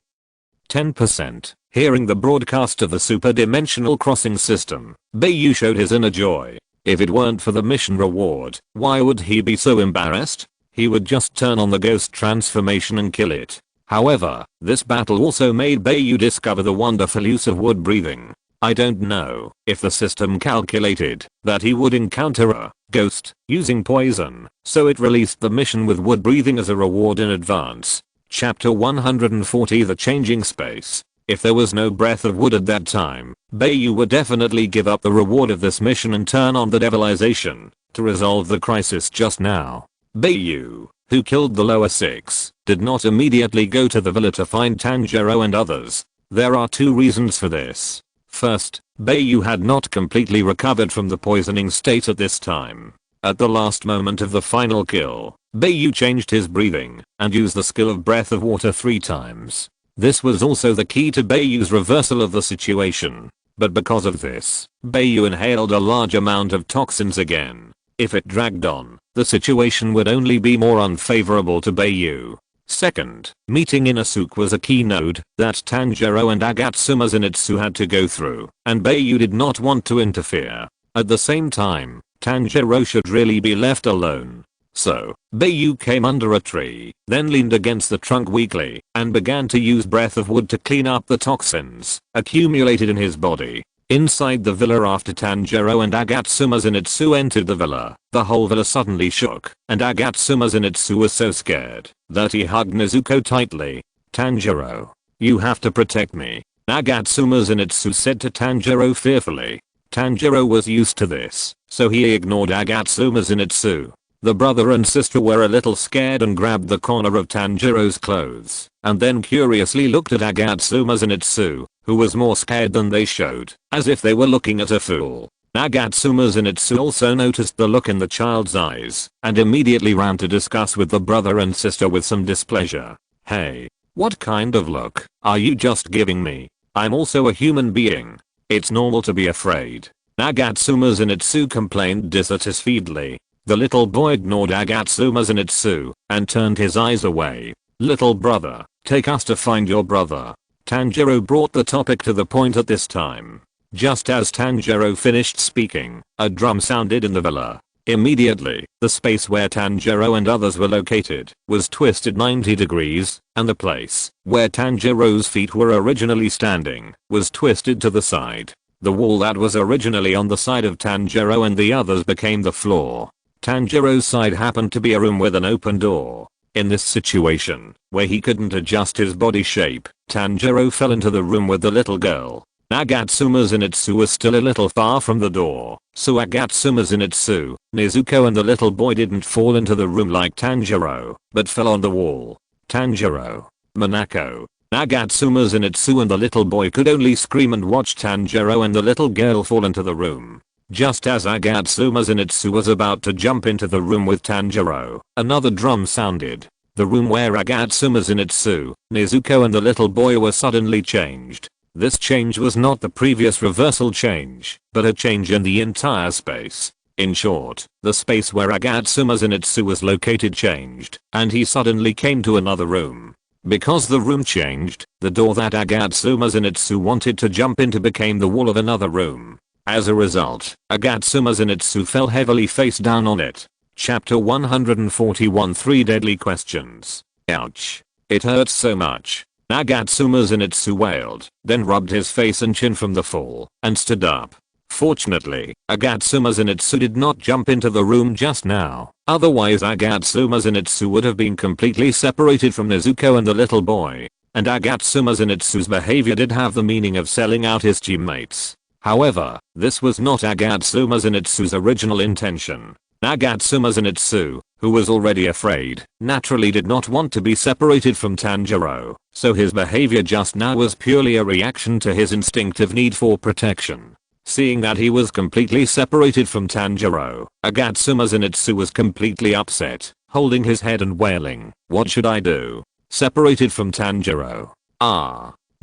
10%. Hearing the broadcast of the superdimensional crossing system, Bai Yu showed his inner joy. If it weren't for the mission reward, why would he be so embarrassed? He would just turn on the ghost transformation and kill it. However, this battle also made Bai Yu discover the wonderful use of wood breathing. I don't know if the system calculated that he would encounter a ghost using poison, so it released the mission with wood breathing as a reward in advance. Chapter 140 The Changing Space. If there was no breath of wood at that time, Bai Yu would definitely give up the reward of this mission and turn on the devilization to resolve the crisis just now. Bai Yu, who killed the lower six, did not immediately go to the villa to find Tanjiro and others. There are two reasons for this. First, Bai Yu had not completely recovered from the poisoning state at this time. At the last moment of the final kill, Bai Yu changed his breathing and used the skill of breath of water 3 times. This was also the key to Bai Yu's reversal of the situation. But because of this, Bai Yu inhaled a large amount of toxins again. If it dragged on, the situation would only be more unfavorable to Bai Yu. Second, meeting Inosuke was a key node that Tanjiro and Agatsuma Zenitsu had to go through, and Bai Yu did not want to interfere. At the same time, Tanjiro should really be left alone. So, Bai Yu came under a tree, then leaned against the trunk weakly, and began to use breath of wood to clean up the toxins accumulated in his body. Inside the villa after Tanjiro and Agatsuma Zenitsu entered the villa, the whole villa suddenly shook, and Agatsuma Zenitsu was so scared that he hugged Nezuko tightly. Tanjiro, you have to protect me, Agatsuma Zenitsu said to Tanjiro fearfully. Tanjiro was used to this, so he ignored Agatsuma Zenitsu. The brother and sister were a little scared and grabbed the corner of Tanjiro's clothes, and then curiously looked at Agatsuma Zenitsu, who was more scared than they showed, as if they were looking at a fool. Agatsuma Zenitsu also noticed the look in the child's eyes, and immediately ran to discuss with the brother and sister with some displeasure. Hey, what kind of look are you just giving me? I'm also a human being. It's normal to be afraid. Agatsuma Zenitsu complained dissatisfiedly. The little boy ignored Agatsuma Zenitsu and turned his eyes away. Little brother, take us to find your brother. Tanjiro brought the topic to the point at this time. Just as Tanjiro finished speaking, a drum sounded in the villa. Immediately, the space where Tanjiro and others were located was twisted 90 degrees, and the place where Tanjiro's feet were originally standing was twisted to the side. The wall that was originally on the side of Tanjiro and the others became the floor. Tanjiro's side happened to be a room with an open door. In this situation, where he couldn't adjust his body shape, Tanjiro fell into the room with the little girl. Agatsuma Zenitsu was still a little far from the door, so Agatsuma Zenitsu, Nezuko and the little boy didn't fall into the room like Tanjiro, but fell on the wall. Tanjiro, Monako, Agatsuma Zenitsu and the little boy could only scream and watch Tanjiro and the little girl fall into the room. Just as Agatsuma Zenitsu was about to jump into the room with Tanjiro, another drum sounded. The room where Agatsuma Zenitsu, Nezuko and the little boy were suddenly changed. This change was not the previous reversal change, but a change in the entire space. In short, the space where Agatsuma Zenitsu was located changed, and he suddenly came to another room. Because the room changed, the door that Agatsuma Zenitsu wanted to jump into became the wall of another room. As a result, Agatsuma Zenitsu fell heavily face down on it. Chapter 141 3 Deadly Questions. Ouch. It hurts so much. Agatsuma Zenitsu wailed, then rubbed his face and chin from the fall, and stood up. Fortunately, Agatsuma Zenitsu did not jump into the room just now, otherwise Agatsuma Zenitsu would have been completely separated from Nezuko and the little boy. And Agatsuma Zenitsu's behavior did have the meaning of selling out his teammates. However, this was not Agatsuma Zenitsu's original intention. Agatsuma Zenitsu, who was already afraid, naturally did not want to be separated from Tanjiro, so his behavior just now was purely a reaction to his instinctive need for protection. Seeing that he was completely separated from Tanjiro, Agatsuma Zenitsu was completely upset, holding his head and wailing, "What should I do? Separated from Tanjiro.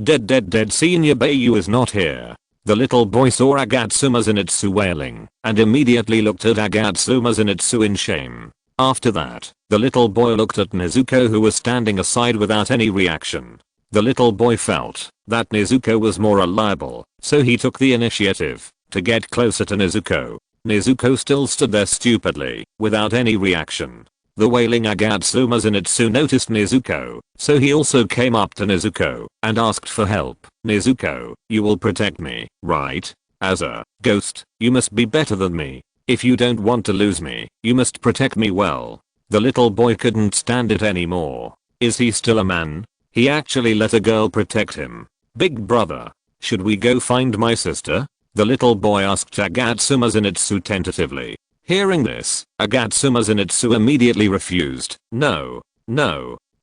Dead Senior Bai Yu is not here." The little boy saw Agatsuma Zenitsu wailing, and immediately looked at Agatsuma Zenitsu in shame. After that, the little boy looked at Nezuko, who was standing aside without any reaction. The little boy felt that Nezuko was more reliable, so he took the initiative to get closer to Nezuko. Nezuko still stood there stupidly, without any reaction. The wailing Agatsuma Zenitsu noticed Nezuko, so he also came up to Nezuko and asked for help. "Nezuko, you will protect me, right? As a ghost, you must be better than me. If you don't want to lose me, you must protect me well." The little boy couldn't stand it anymore. Is he still a man? He actually let a girl protect him. "Big brother, should we go find my sister?" the little boy asked Agatsuma Zenitsu tentatively. Hearing this, Agatsuma Zenitsu immediately refused. No,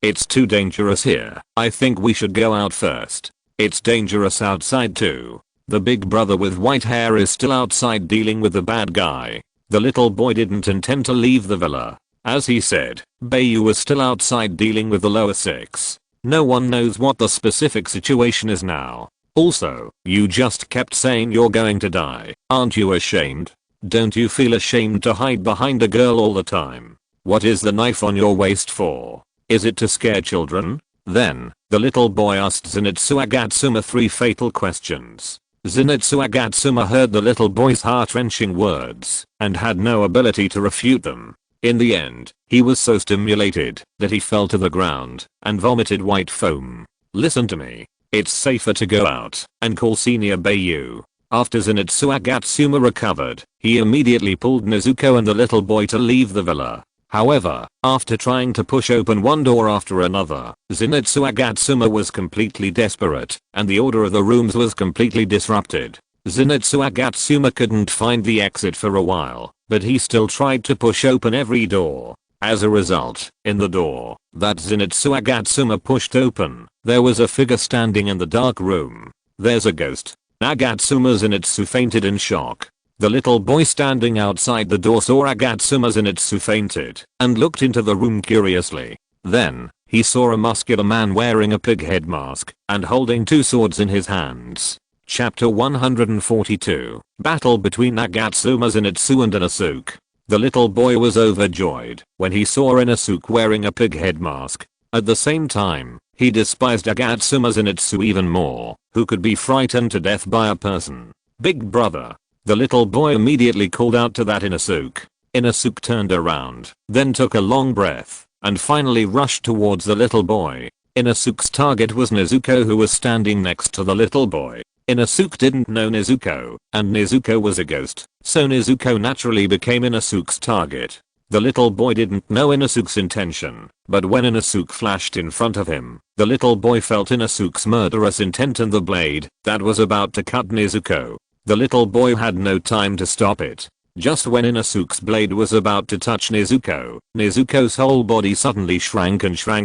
it's too dangerous here. I think we should go out first. It's dangerous outside too. The big brother with white hair is still outside dealing with the bad guy. The little boy didn't intend to leave the villa. As he said, Bai Yu was still outside dealing with the lower six. No one knows what the specific situation is now. Also, you just kept saying you're going to die. Aren't you ashamed? Don't you feel ashamed to hide behind a girl all the time? What is the knife on your waist for? Is it to scare children? Then, the little boy asked Zenitsu Agatsuma 3 fatal questions. Zenitsu Agatsuma heard the little boy's heart-wrenching words, and had no ability to refute them. In the end, he was so stimulated that he fell to the ground and vomited white foam. "Listen to me. It's safer to go out and call Senior Bai Yu." After Zenitsu Agatsuma recovered, he immediately pulled Nezuko and the little boy to leave the villa. However, after trying to push open one door after another, Zenitsu Agatsuma was completely desperate, and the order of the rooms was completely disrupted. Zenitsu Agatsuma couldn't find the exit for a while, but he still tried to push open every door. As a result, in the door that Zenitsu Agatsuma pushed open, there was a figure standing in the dark room. "There's a ghost." Agatsuma Zenitsu fainted in shock. The little boy standing outside the door saw Agatsuma Zenitsu fainted and looked into the room curiously. Then, he saw a muscular man wearing a pig head mask and holding 2 swords in his hands. Chapter 142. Battle between Agatsuma Zenitsu and Inosuke. The little boy was overjoyed when he saw Inosuke wearing a pig head mask. At the same time, he despised Agatsuma Zenitsu even more, who could be frightened to death by a person. "Big brother." The little boy immediately called out to that Inosuke. Inosuke turned around, then took a long breath, and finally rushed towards the little boy. Inosuke's target was Nezuko, who was standing next to the little boy. Inosuke didn't know Nezuko, and Nezuko was a ghost, so Nezuko naturally became Inosuke's target. The little boy didn't know Inosuke's intention, but when Inosuke flashed in front of him, the little boy felt Inosuke's murderous intent and the blade that was about to cut Nezuko. The little boy had no time to stop it. Just when Inosuke's blade was about to touch Nezuko, Nezuko's whole body suddenly shrank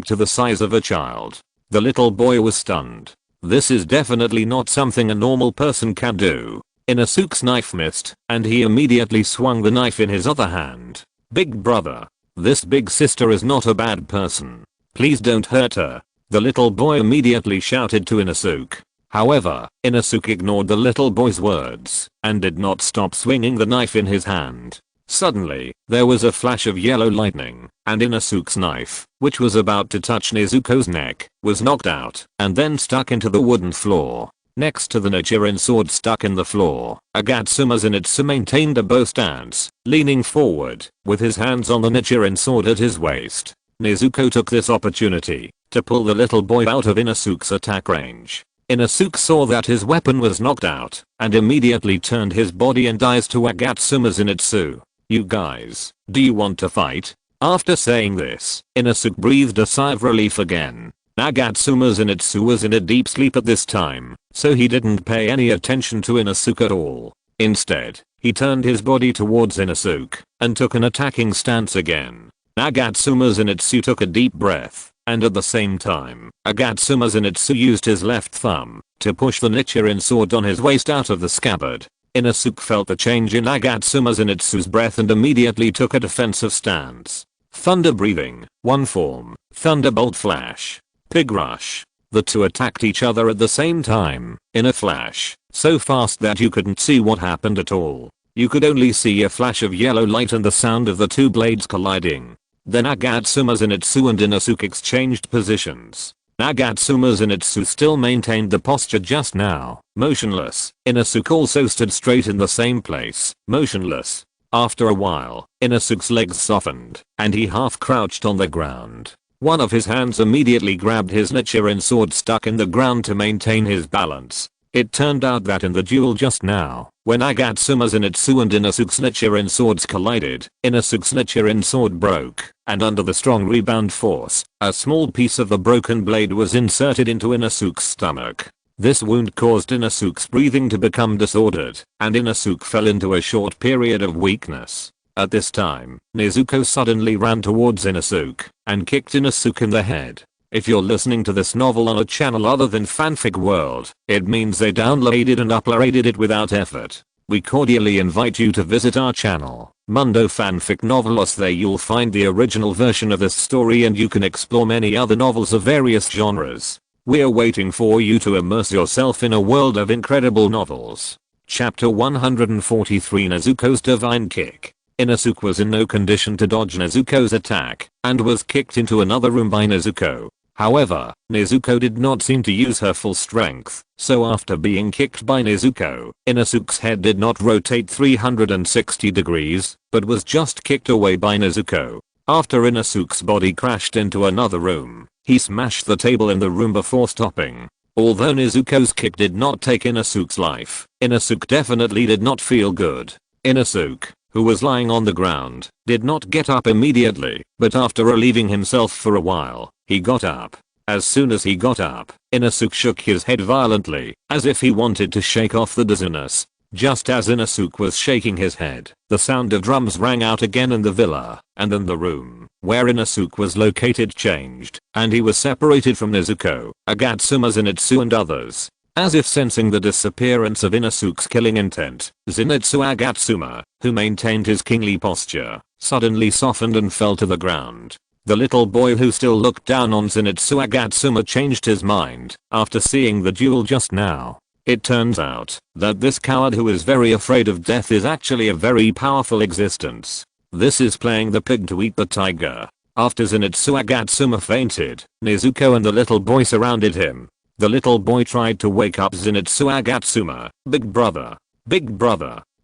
to the size of a child. The little boy was stunned. This is definitely not something a normal person can do. Inosuke's knife missed, and he immediately swung the knife in his other hand. "Big brother. This big sister is not a bad person. Please don't hurt her," the little boy immediately shouted to Inosuke. However, Inosuke ignored the little boy's words and did not stop swinging the knife in his hand. Suddenly, there was a flash of yellow lightning, and Inosuke's knife, which was about to touch Nezuko's neck, was knocked out and then stuck into the wooden floor. Next to the Nichiren sword stuck in the floor, Agatsuma Zenitsu maintained a bow stance, leaning forward, with his hands on the Nichiren sword at his waist. Nezuko took this opportunity to pull the little boy out of Inosuke's attack range. Inosuke saw that his weapon was knocked out, and immediately turned his body and eyes to Agatsuma Zenitsu. "You guys, do you want to fight?" After saying this, Inosuke breathed a sigh of relief again. Agatsuma Zenitsu was in a deep sleep at this time, so he didn't pay any attention to Inosuke at all. Instead, he turned his body towards Inosuke, and took an attacking stance again. Agatsuma Zenitsu took a deep breath, and at the same time, Agatsuma Zenitsu used his left thumb to push the Nichiren sword on his waist out of the scabbard. Inosuke felt the change in Agatsuma Zenitsu's breath and immediately took a defensive stance. Thunder breathing, one form, thunderbolt flash, pig rush. The two attacked each other at the same time, in a flash, so fast that you couldn't see what happened at all. You could only see a flash of yellow light and the sound of the two blades colliding. Then Agatsuma Zenitsu and Inosuke exchanged positions. Agatsuma Zenitsu still maintained the posture just now, motionless. Inosuke also stood straight in the same place, motionless. After a while, Inosuke's legs softened, and he half crouched on the ground. One of his hands immediately grabbed his Nichiren sword stuck in the ground to maintain his balance. It turned out that in the duel just now, when Agatsuma Zenitsu and Inosuke's Nichiren swords collided, Inosuke's Nichiren sword broke, and under the strong rebound force, a small piece of the broken blade was inserted into Inosuke's stomach. This wound caused Inosuke's breathing to become disordered, and Inosuke fell into a short period of weakness. At this time, Nezuko suddenly ran towards Inosuke, and kicked Inosuke in the head. If you're listening to this novel on a channel other than Fanfic World, it means they downloaded and uploaded it without effort. We cordially invite you to visit our channel, Mundo Fanfic Novelos. There you'll find the original version of this story and you can explore many other novels of various genres. We're waiting for you to immerse yourself in a world of incredible novels. Chapter 143 Nezuko's Divine Kick. Inosuke was in no condition to dodge Nezuko's attack, and was kicked into another room by Nezuko. However, Nezuko did not seem to use her full strength, so after being kicked by Nezuko, Inosuke's head did not rotate 360 degrees, but was just kicked away by Nezuko. After Inosuke's body crashed into another room, he smashed the table in the room before stopping. Although Nezuko's kick did not take Inosuke's life, Inosuke definitely did not feel good. Inosuke, who was lying on the ground, did not get up immediately, but after relieving himself for a while, he got up. As soon as he got up, Inosuke shook his head violently, as if he wanted to shake off the dizziness. Just as Inosuke was shaking his head, the sound of drums rang out again in the villa, and then the room where Inosuke was located changed, and he was separated from Nezuko, Agatsuma Zenitsu and others. As if sensing the disappearance of Inosuke's killing intent, Zenitsu Agatsuma, who maintained his kingly posture, suddenly softened and fell to the ground. The little boy who still looked down on Zenitsu Agatsuma changed his mind after seeing the duel just now. It turns out that this coward who is very afraid of death is actually a very powerful existence. This is playing the pig to eat the tiger. After Zenitsu Agatsuma fainted, Nezuko and the little boy surrounded him. The little boy tried to wake up Zenitsu Agatsuma. Big brother,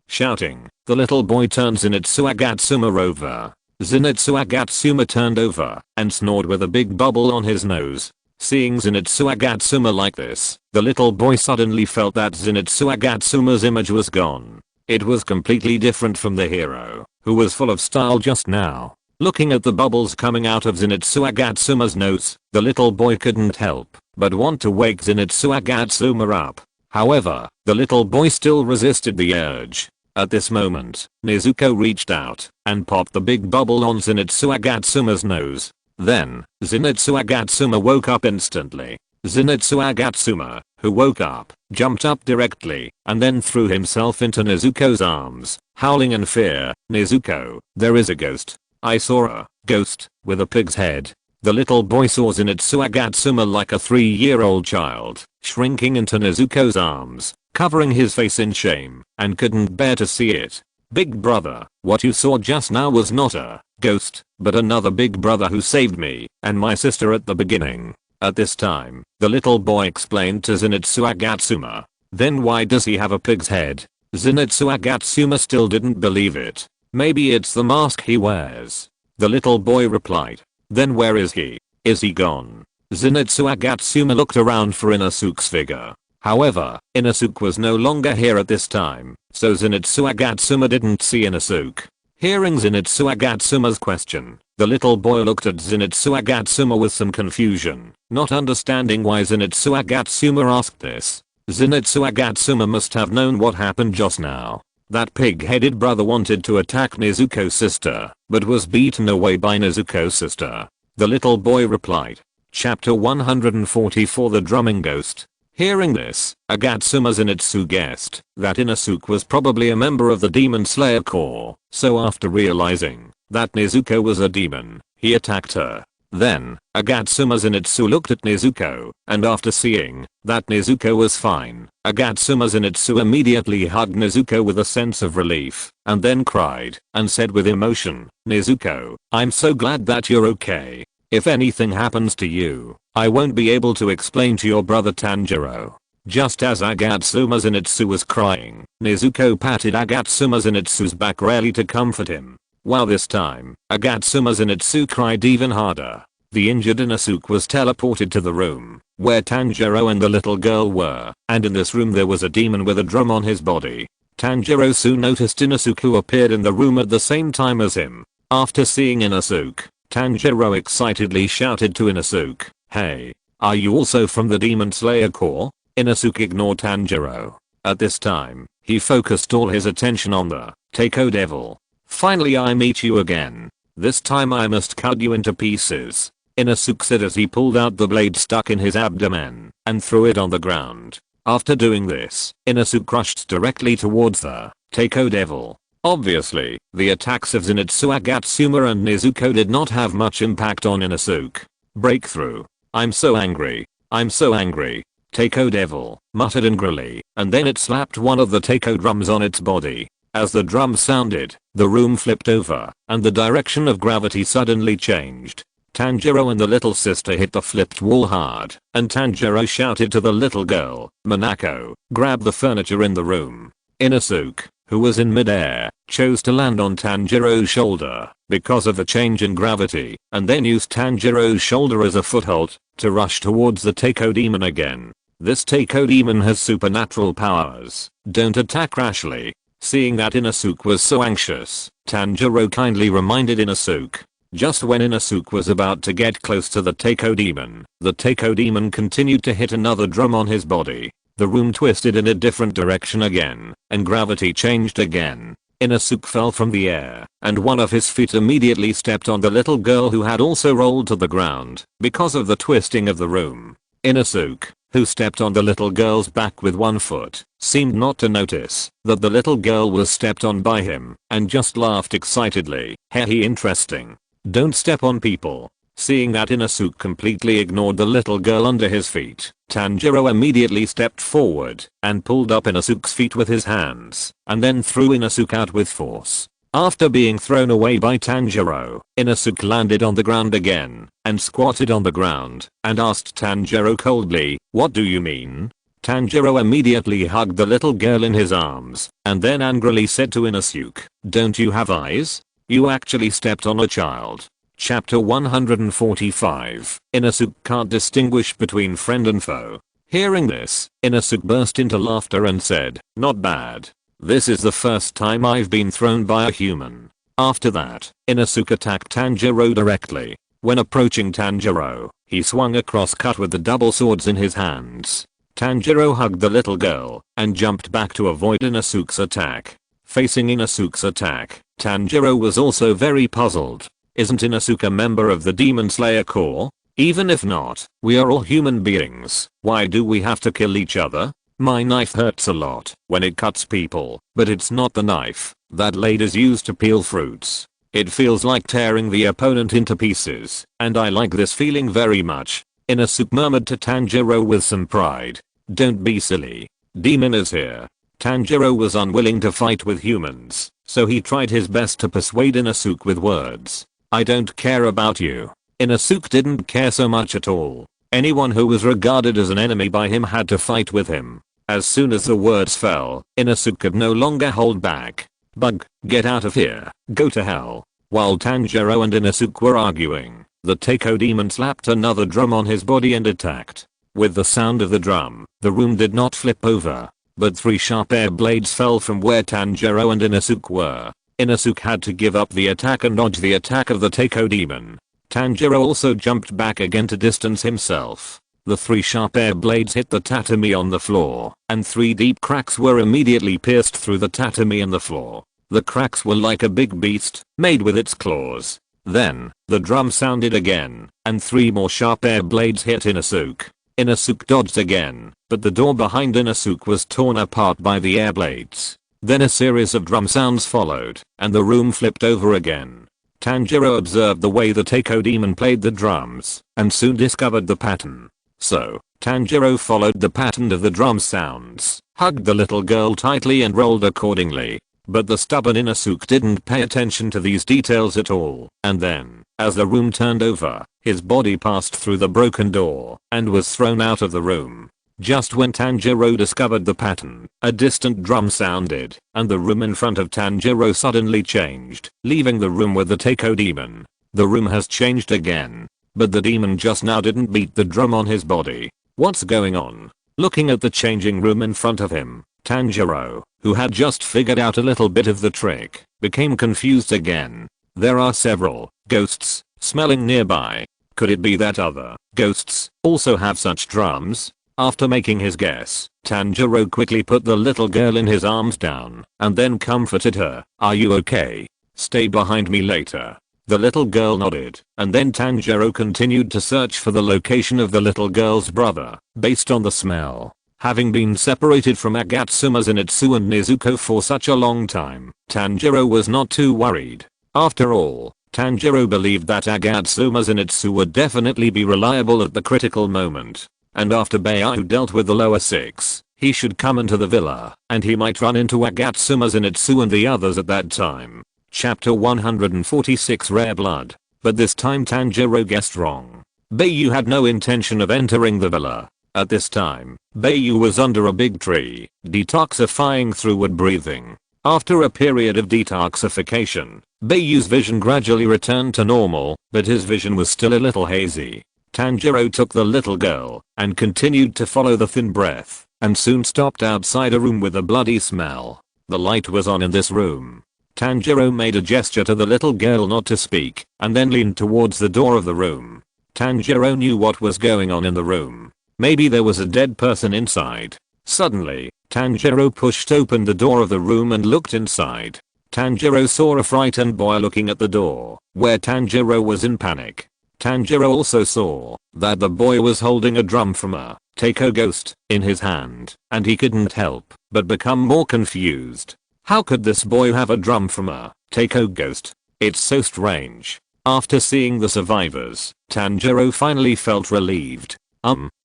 shouting, the little boy turned Zenitsu Agatsuma over. Zenitsu Agatsuma turned over and snored with a big bubble on his nose. Seeing Zenitsu Agatsuma like this, the little boy suddenly felt that Zenitsu Agatsuma's image was gone. It was completely different from the hero, who was full of style just now. Looking at the bubbles coming out of Zenitsu Agatsuma's nose, the little boy couldn't help but want to wake Zenitsu Agatsuma up. However, the little boy still resisted the urge. At this moment, Nezuko reached out and popped the big bubble on Zenitsu Agatsuma's nose. Then, Zenitsu Agatsuma woke up instantly. Zenitsu Agatsuma, who woke up, jumped up directly and then threw himself into Nezuko's arms, howling in fear. "Nezuko, there is a ghost. I saw a ghost with a pig's head." The little boy saw Zenitsu Agatsuma like a 3-year-old child, shrinking into Nezuko's arms, covering his face in shame, and couldn't bear to see it. "Big brother, what you saw just now was not a ghost, but another big brother who saved me and my sister at the beginning." At this time, the little boy explained to Zenitsu Agatsuma. Then why does he have a pig's head? Zenitsu Agatsuma still didn't believe it. Maybe it's the mask he wears. The little boy replied. Then where is he? Is he gone? Zenitsu Agatsuma looked around for Inosuke's figure. However, Inosuke was no longer here at this time, so Zenitsu Agatsuma didn't see Inosuke. Hearing Zenitsu Agatsuma's question, the little boy looked at Zenitsu Agatsuma with some confusion, not understanding why Zenitsu Agatsuma asked this. Zenitsu Agatsuma must have known what happened just now. That pig-headed brother wanted to attack Nezuko's sister, but was beaten away by Nezuko's sister. The little boy replied. Chapter 144 The Drumming Ghost. Hearing this, Agatsuma Zenitsu guessed that Inosuke was probably a member of the Demon Slayer Corps, so after realizing that Nezuko was a demon, he attacked her. Then, Agatsuma Zenitsu looked at Nezuko, and after seeing that Nezuko was fine, Agatsuma Zenitsu immediately hugged Nezuko with a sense of relief, and then cried, and said with emotion, "Nezuko, I'm so glad that you're okay. If anything happens to you, I won't be able to explain to your brother Tanjiro." Just as Agatsuma Zenitsu was crying, Nezuko patted Agatsuma Zenitsu's back really to comfort him. While this time, Agatsuma Zenitsu cried even harder. The injured Inosuke was teleported to the room where Tanjiro and the little girl were, and in this room there was a demon with a drum on his body. Tanjiro soon noticed Inosuke, who appeared in the room at the same time as him. After seeing Inosuke, Tanjiro excitedly shouted to Inosuke, "Hey, are you also from the Demon Slayer Corps?" Inosuke ignored Tanjiro. At this time, he focused all his attention on the Taiko Devil. "Finally I meet you again. This time I must cut you into pieces," Inosuke said as he pulled out the blade stuck in his abdomen and threw it on the ground. After doing this, Inosuke crushed directly towards the Taiko Devil. Obviously, the attacks of Zenitsu Agatsuma and Nezuko did not have much impact on Inosuke. Breakthrough. "I'm so angry. I'm so angry." Taiko Devil muttered angrily, and then it slapped one of the taiko drums on its body. As the drum sounded, the room flipped over, and the direction of gravity suddenly changed. Tanjiro and the little sister hit the flipped wall hard, and Tanjiro shouted to the little girl, "Manako, grab the furniture in the room." Inosuke, who was in midair, chose to land on Tanjiro's shoulder because of the change in gravity, and then used Tanjiro's shoulder as a foothold to rush towards the Taiko demon again. This Taiko demon has supernatural powers. Don't attack rashly. Seeing that Inosuke was so anxious, Tanjiro kindly reminded Inosuke. Just when Inosuke was about to get close to the Taiko demon continued to hit another drum on his body. The room twisted in a different direction again, and gravity changed again. Inosuke fell from the air, and one of his feet immediately stepped on the little girl, who had also rolled to the ground because of the twisting of the room. Inosuke, who stepped on the little girl's back with one foot, seemed not to notice that the little girl was stepped on by him, and just laughed excitedly. "Hehe, interesting. Don't step on people." Seeing that Inosuke completely ignored the little girl under his feet, Tanjiro immediately stepped forward and pulled up Inosuke's feet with his hands, and then threw Inosuke out with force. After being thrown away by Tanjiro, Inosuke landed on the ground again and squatted on the ground and asked Tanjiro coldly, "What do you mean?" Tanjiro immediately hugged the little girl in his arms and then angrily said to Inosuke, "Don't you have eyes? You actually stepped on a child." Chapter 145. Inosuke can't distinguish between friend and foe. Hearing this, Inosuke burst into laughter and said, "Not bad. This is the first time I've been thrown by a human." After that, Inosuke attacked Tanjiro directly. When approaching Tanjiro, he swung across cut with the double swords in his hands. Tanjiro hugged the little girl and jumped back to avoid Inosuke's attack. Facing Inosuke's attack, Tanjiro was also very puzzled. Isn't Inosuke a member of the Demon Slayer Corps? Even if not, we are all human beings. Why do we have to kill each other? My knife hurts a lot when it cuts people, but it's not the knife that ladies use to peel fruits. It feels like tearing the opponent into pieces, and I like this feeling very much. Inosuke murmured to Tanjiro with some pride. "Don't be silly. Demon is here." Tanjiro was unwilling to fight with humans, so he tried his best to persuade Inosuke with words. "I don't care about you." Inosuke didn't care so much at all. Anyone who was regarded as an enemy by him had to fight with him. As soon as the words fell, Inosuke could no longer hold back. Bug, get out of here, go to hell. While Tanjiro and Inosuke were arguing, the Taiko demon slapped another drum on his body and attacked. With the sound of the drum, the room did not flip over, but 3 sharp air blades fell from where Tanjiro and Inosuke were. Inosuke had to give up the attack and dodge the attack of the Taiko demon. Tanjiro also jumped back again to distance himself. The 3 sharp air blades hit the tatami on the floor, and 3 deep cracks were immediately pierced through the tatami and the floor. The cracks were like a big beast, made with its claws. Then, the drum sounded again, and 3 more sharp air blades hit Inosuke. Inosuke dodged again, but the door behind Inosuke was torn apart by the air blades. Then a series of drum sounds followed, and the room flipped over again. Tanjiro observed the way the Taiko demon played the drums, and soon discovered the pattern. So, Tanjiro followed the pattern of the drum sounds, hugged the little girl tightly and rolled accordingly. But the stubborn Inosuke didn't pay attention to these details at all, and then, as the room turned over, his body passed through the broken door, and was thrown out of the room. Just when Tanjiro discovered the pattern, a distant drum sounded, and the room in front of Tanjiro suddenly changed, leaving the room with the Taiko demon. The room has changed again, but the demon just now didn't beat the drum on his body. What's going on? Looking at the changing room in front of him, Tanjiro, who had just figured out a little bit of the trick, became confused again. There are several ghosts smelling nearby. Could it be that other ghosts also have such drums? After making his guess, Tanjiro quickly put the little girl in his arms down, and then comforted her. Are you okay? Stay behind me later. The little girl nodded, and then Tanjiro continued to search for the location of the little girl's brother, based on the smell. Having been separated from Agatsuma Zenitsu and Nezuko for such a long time, Tanjiro was not too worried. After all, Tanjiro believed that Agatsuma Zenitsu would definitely be reliable at the critical moment. And after Bai Yu dealt with the lower 6, he should come into the villa, and he might run into Agatsuma Zenitsu and the others at that time. Chapter 146 Rare Blood. But this time Tanjiro guessed wrong. Bai Yu had no intention of entering the villa. At this time, Bai Yu was under a big tree, detoxifying through wood breathing. After a period of detoxification, Bai Yu's vision gradually returned to normal, but his vision was still a little hazy. Tanjiro took the little girl, and continued to follow the thin breath, and soon stopped outside a room with a bloody smell. The light was on in this room. Tanjiro made a gesture to the little girl not to speak, and then leaned towards the door of the room. Tanjiro knew what was going on in the room. Maybe there was a dead person inside. Suddenly, Tanjiro pushed open the door of the room and looked inside. Tanjiro saw a frightened boy looking at the door, where Tanjiro was in panic. Tanjiro also saw that the boy was holding a drum from a Taiko ghost in his hand, and he couldn't help but become more confused. How could this boy have a drum from a Taiko ghost? It's so strange. After seeing the survivors, Tanjiro finally felt relieved.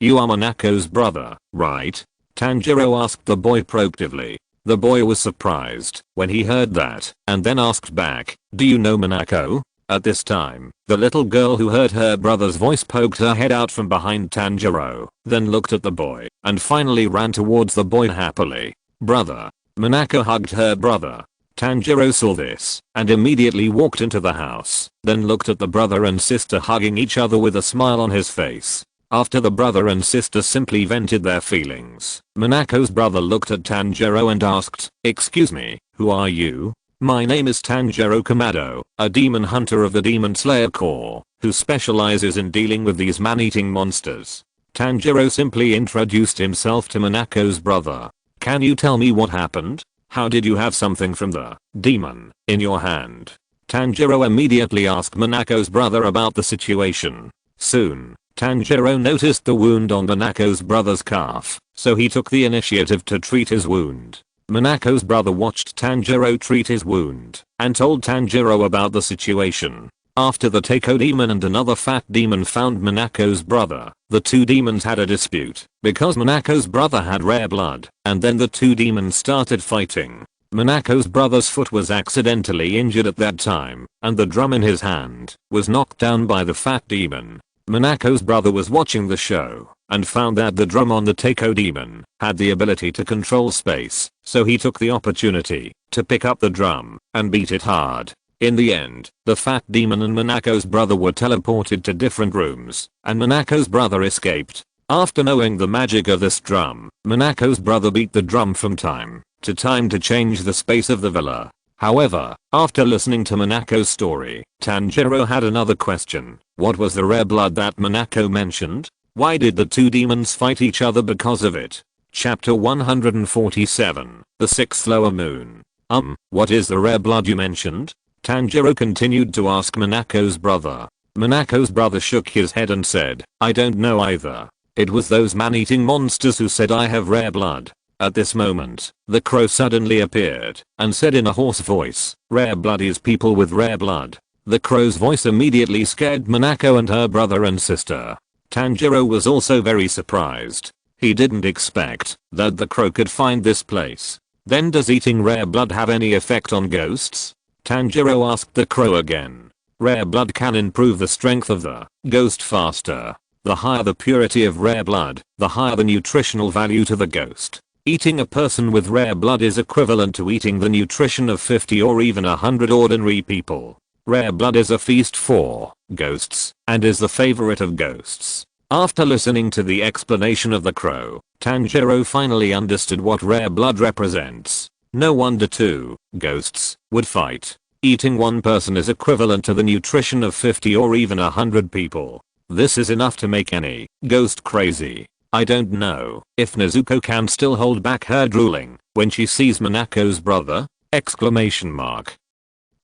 You are Monaco's brother, right? Tanjiro asked the boy proactively. The boy was surprised when he heard that, and then asked back, do you know Monako? At this time, the little girl who heard her brother's voice poked her head out from behind Tanjiro, then looked at the boy, and finally ran towards the boy happily. Brother. Monako hugged her brother. Tanjiro saw this, and immediately walked into the house, then looked at the brother and sister hugging each other with a smile on his face. After the brother and sister simply vented their feelings, Monaco's brother looked at Tanjiro and asked, excuse me, who are you? My name is Tanjiro Kamado, a demon hunter of the Demon Slayer Corps, who specializes in dealing with these man-eating monsters. Tanjiro simply introduced himself to Monaco's brother. Can you tell me what happened? How did you have something from the demon in your hand? Tanjiro immediately asked Monaco's brother about the situation. Soon, Tanjiro noticed the wound on Monaco's brother's calf, so he took the initiative to treat his wound. Monaco's brother watched Tanjiro treat his wound, and told Tanjiro about the situation. After the Taiko demon and another fat demon found Monaco's brother, the two demons had a dispute, because Monaco's brother had rare blood, and then the two demons started fighting. Monaco's brother's foot was accidentally injured at that time, and the drum in his hand was knocked down by the fat demon. Monaco's brother was watching the show and found that the drum on the Taiko demon had the ability to control space, so he took the opportunity to pick up the drum and beat it hard. In the end, the fat demon and Monaco's brother were teleported to different rooms, and Monaco's brother escaped. After knowing the magic of this drum, Monaco's brother beat the drum from time to change the space of the villa. However, after listening to Monaco's story, Tanjiro had another question. What was the rare blood that Monaco mentioned? Why did the two demons fight each other because of it? Chapter 147, The Sixth Lower Moon. What is the rare blood you mentioned? Tanjiro continued to ask Monaco's brother. Monaco's brother shook his head and said, I don't know either. It was those man-eating monsters who said I have rare blood. At this moment, the crow suddenly appeared and said in a hoarse voice, rare blood is people with rare blood. The crow's voice immediately scared Monaco and her brother and sister. Tanjiro was also very surprised. He didn't expect that the crow could find this place. Then does eating rare blood have any effect on ghosts? Tanjiro asked the crow again. Rare blood can improve the strength of the ghost faster. The higher the purity of rare blood, the higher the nutritional value to the ghost. Eating a person with rare blood is equivalent to eating the nutrition of 50 or even 100 ordinary people. Rare blood is a feast for ghosts and is the favorite of ghosts. After listening to the explanation of the crow, Tanjiro finally understood what rare blood represents. No wonder two ghosts would fight. Eating one person is equivalent to the nutrition of 50 or even 100 people. This is enough to make any ghost crazy. I don't know if Nezuko can still hold back her drooling when she sees Monaco's brother! Exclamation mark.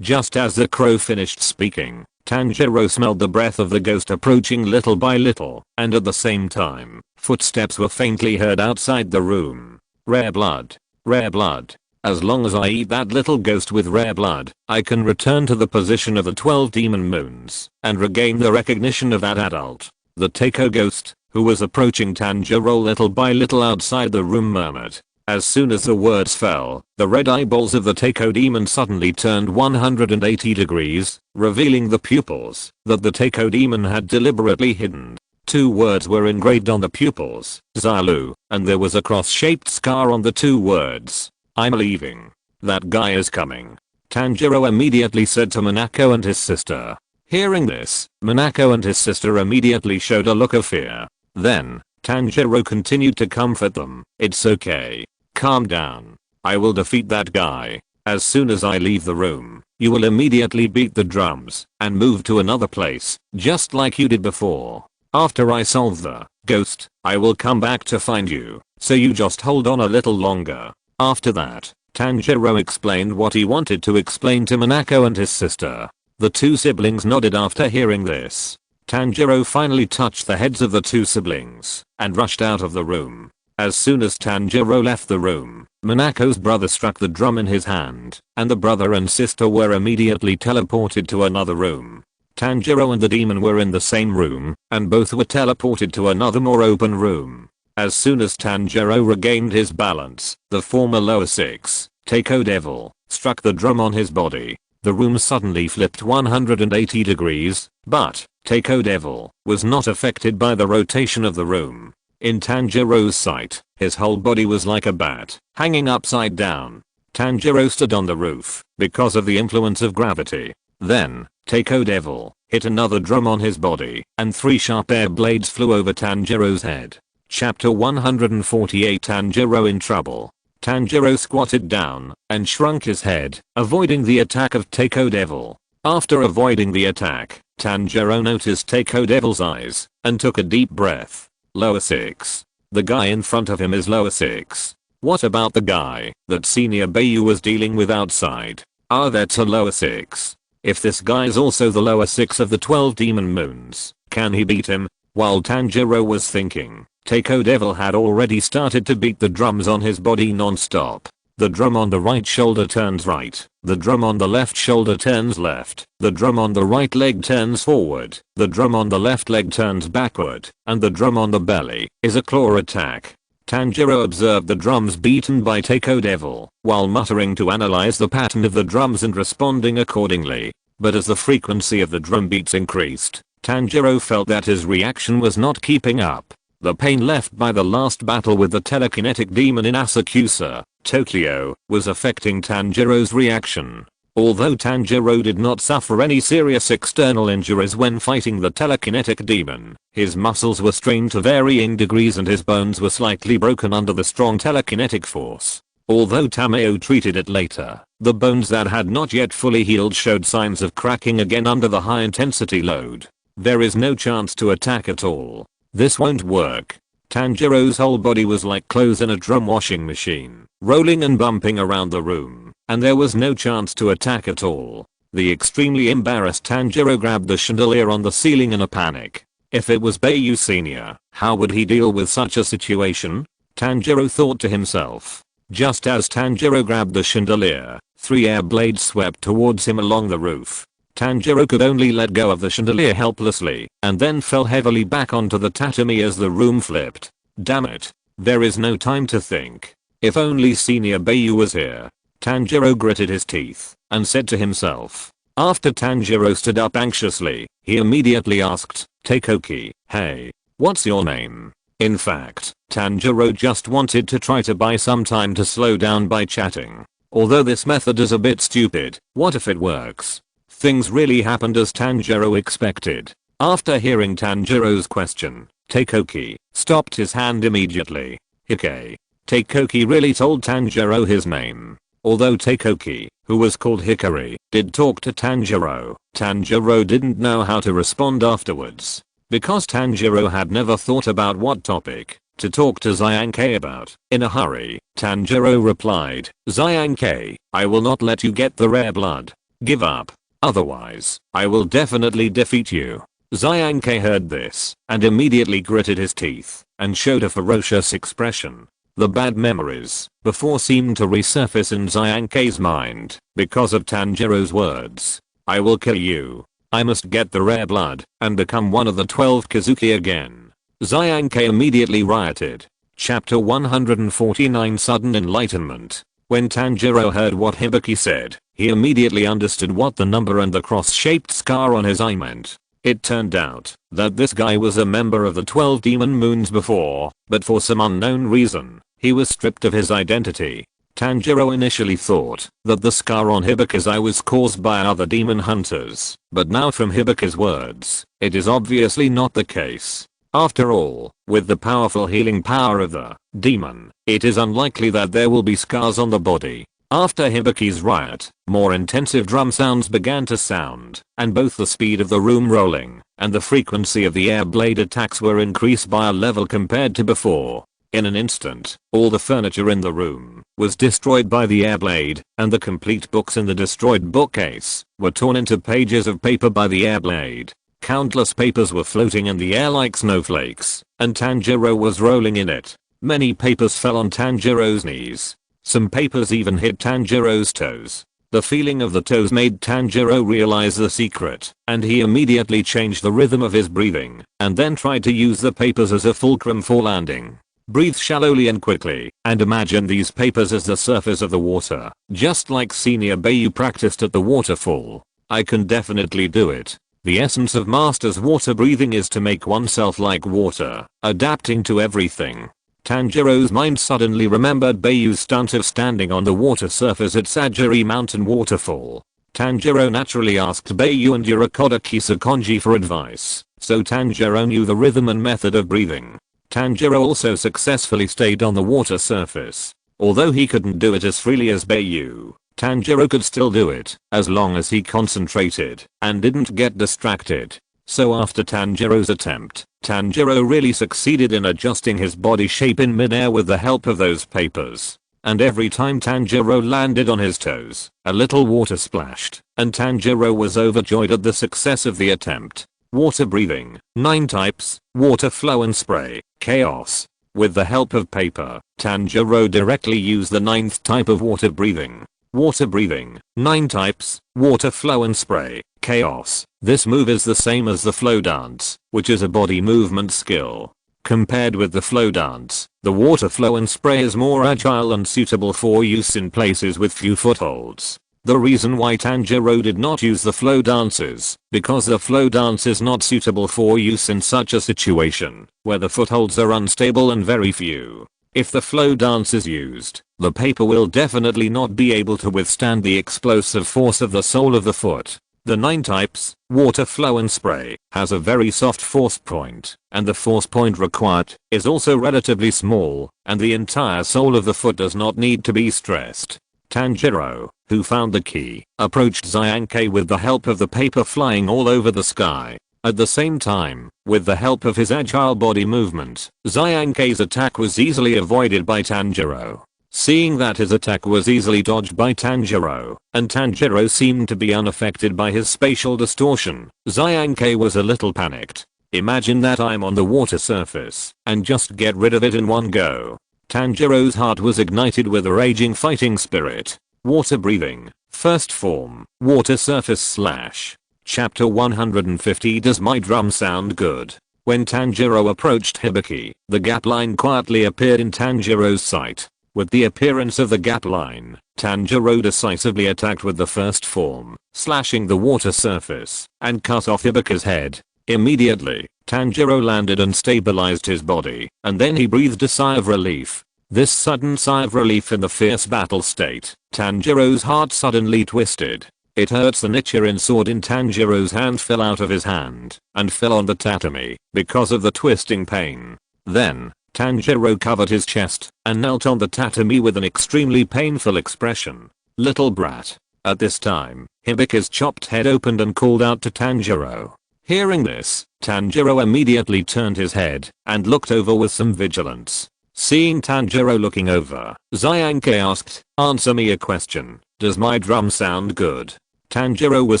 Just as the crow finished speaking, Tanjiro smelled the breath of the ghost approaching little by little, and at the same time, footsteps were faintly heard outside the room. Rare blood. Rare blood. As long as I eat that little ghost with rare blood, I can return to the position of the 12 demon moons and regain the recognition of that adult. The Taiko ghost, who was approaching Tanjiro little by little outside the room, murmured. As soon as the words fell, the red eyeballs of the Taiko demon suddenly turned 180 degrees, revealing the pupils that the Taiko demon had deliberately hidden. Two words were engraved on the pupils, Zalu, and there was a cross-shaped scar on the two words. I'm leaving. That guy is coming. Tanjiro immediately said to Monaco and his sister. Hearing this, Monaco and his sister immediately showed a look of fear. Then, Tanjiro continued to comfort them. It's okay. Calm down. I will defeat that guy. As soon as I leave the room, you will immediately beat the drums and move to another place, just like you did before. After I solve the ghost, I will come back to find you, so you just hold on a little longer. After that, Tanjiro explained what he wanted to explain to Monaco and his sister. The two siblings nodded after hearing this. Tanjiro finally touched the heads of the two siblings and rushed out of the room. As soon as Tanjiro left the room, Monaco's brother struck the drum in his hand, and the brother and sister were immediately teleported to another room. Tanjiro and the demon were in the same room, and both were teleported to another more open room. As soon as Tanjiro regained his balance, the former lower six, Taiko devil, struck the drum on his body. The room suddenly flipped 180 degrees, but Taiko devil was not affected by the rotation of the room. In Tanjiro's sight, his whole body was like a bat, hanging upside down. Tanjiro stood on the roof because of the influence of gravity. Then, Taiko devil hit another drum on his body, and 3 sharp air blades flew over Tanjiro's head. Chapter 148 Tanjiro in Trouble. Tanjiro squatted down and shrunk his head, avoiding the attack of Taiko devil. After avoiding the attack, Tanjiro noticed Taiko devil's eyes and took a deep breath. Lower 6. The guy in front of him is lower 6. What about the guy that senior Bai Yu was dealing with outside? That's a lower 6. If this guy is also the lower 6 of the 12 demon moons, can he beat him? While Tanjiro was thinking, Taiko devil had already started to beat the drums on his body non-stop. The drum on the right shoulder turns right, the drum on the left shoulder turns left, the drum on the right leg turns forward, the drum on the left leg turns backward, and the drum on the belly is a claw attack. Tanjiro observed the drums beaten by Taiko devil, while muttering to analyze the pattern of the drums and responding accordingly. But as the frequency of the drum beats increased, Tanjiro felt that his reaction was not keeping up. The pain left by the last battle with the telekinetic demon in Asakusa, Tokyo, was affecting Tanjiro's reaction. Although Tanjiro did not suffer any serious external injuries when fighting the telekinetic demon, his muscles were strained to varying degrees and his bones were slightly broken under the strong telekinetic force. Although Tameo treated it later, the bones that had not yet fully healed showed signs of cracking again under the high intensity load. There is no chance to attack at all. This won't work. Tanjiro's whole body was like clothes in a drum washing machine, rolling and bumping around the room, and there was no chance to attack at all. The extremely embarrassed Tanjiro grabbed the chandelier on the ceiling in a panic. If it was Bai Yu Sr., how would he deal with such a situation? Tanjiro thought to himself. Just as Tanjiro grabbed the chandelier, 3 air blades swept towards him along the roof. Tanjiro could only let go of the chandelier helplessly, and then fell heavily back onto the tatami as the room flipped. Damn it. There is no time to think. If only Senior Bai Yu was here. Tanjiro gritted his teeth, and said to himself. After Tanjiro stood up anxiously, he immediately asked, Takoki, hey, what's your name? In fact, Tanjiro just wanted to try to buy some time to slow down by chatting. Although this method is a bit stupid, what if it works? Things really happened as Tanjiro expected. After hearing Tanjiro's question, Takoki stopped his hand immediately. Hike. Takoki really told Tanjiro his name. Although Takoki, who was called Hikari, did talk to Tanjiro, Tanjiro didn't know how to respond afterwards. Because Tanjiro had never thought about what topic to talk to Zyankei about. In a hurry, Tanjiro replied, Zyankei, I will not let you get the rare blood. Give up. Otherwise, I will definitely defeat you. Zyankei heard this, and immediately gritted his teeth, and showed a ferocious expression. The bad memories, before seemed to resurface in Zyankei's mind, because of Tanjiro's words. I will kill you. I must get the rare blood, and become one of the 12 Kazuki again. Zyankei immediately rioted. Chapter 149 Sudden Enlightenment. When Tanjiro heard what Hibiki said, he immediately understood what the number and the cross-shaped scar on his eye meant. It turned out that this guy was a member of the 12 demon moons before, but for some unknown reason, he was stripped of his identity. Tanjiro initially thought that the scar on Hibiki's eye was caused by other demon hunters, but now from Hibiki's words, it is obviously not the case. After all, with the powerful healing power of the demon, it is unlikely that there will be scars on the body. After Hibiki's riot, more intensive drum sounds began to sound, and both the speed of the room rolling and the frequency of the air blade attacks were increased by a level compared to before. In an instant, all the furniture in the room was destroyed by the air blade, and the complete books in the destroyed bookcase were torn into pages of paper by the air blade. Countless papers were floating in the air like snowflakes, and Tanjiro was rolling in it. Many papers fell on Tanjiro's knees. Some papers even hit Tanjiro's toes. The feeling of the toes made Tanjiro realize the secret, and he immediately changed the rhythm of his breathing, and then tried to use the papers as a fulcrum for landing. Breathe shallowly and quickly, and imagine these papers as the surface of the water, just like Senior Bai Yu practiced at the waterfall. I can definitely do it. The essence of Master's water breathing is to make oneself like water, adapting to everything. Tanjiro's mind suddenly remembered Bai Yu's stunt of standing on the water surface at Sajiri Mountain Waterfall. Tanjiro naturally asked Bai Yu and Yurakoda Kisakonji for advice, so Tanjiro knew the rhythm and method of breathing. Tanjiro also successfully stayed on the water surface. Although he couldn't do it as freely as Bai Yu, Tanjiro could still do it, as long as he concentrated and didn't get distracted. So after Tanjiro's attempt, Tanjiro really succeeded in adjusting his body shape in midair with the help of those papers. And every time Tanjiro landed on his toes, a little water splashed, and Tanjiro was overjoyed at the success of the attempt. Water breathing, 9 types, water flow and spray, chaos. With the help of paper, Tanjiro directly used the 9th type of water breathing. Water breathing, 9 types, water flow and spray, chaos. This move is the same as the flow dance, which is a body movement skill. Compared with the flow dance, the water flow and spray is more agile and suitable for use in places with few footholds. The reason why Tanjiro did not use the flow dances, because the flow dance is not suitable for use in such a situation, where the footholds are unstable and very few. If the flow dance is used, the paper will definitely not be able to withstand the explosive force of the sole of the foot. The 9 types, water, flow and spray, has a very soft force point, and the force point required is also relatively small, and the entire sole of the foot does not need to be stressed. Tanjiro, who found the key, approached Zayankei with the help of the paper flying all over the sky. At the same time, with the help of his agile body movement, Zayankei's attack was easily avoided by Tanjiro. Seeing that his attack was easily dodged by Tanjiro, and Tanjiro seemed to be unaffected by his spatial distortion, Zayankei was a little panicked. Imagine that I'm on the water surface, and just get rid of it in one go. Tanjiro's heart was ignited with a raging fighting spirit. Water breathing, first form, water surface / Chapter 150. Does my drum sound good? When Tanjiro approached Hibiki, the gap line quietly appeared in Tanjiro's sight. With the appearance of the gap line, Tanjiro decisively attacked with the first form, slashing the water surface, and cut off Hibiki's head. Immediately, Tanjiro landed and stabilized his body, and then he breathed a sigh of relief. This sudden sigh of relief in the fierce battle state, Tanjiro's heart suddenly twisted. It hurts. The Nichiren sword in Tanjiro's hand fell out of his hand, and fell on the tatami, because of the twisting pain. Then, Tanjiro covered his chest, and knelt on the tatami with an extremely painful expression. Little brat. At this time, Hibiki's chopped head opened and called out to Tanjiro. Hearing this, Tanjiro immediately turned his head, and looked over with some vigilance. Seeing Tanjiro looking over, Zayankei asked, "Answer me a question, does my drum sound good?" Tanjiro was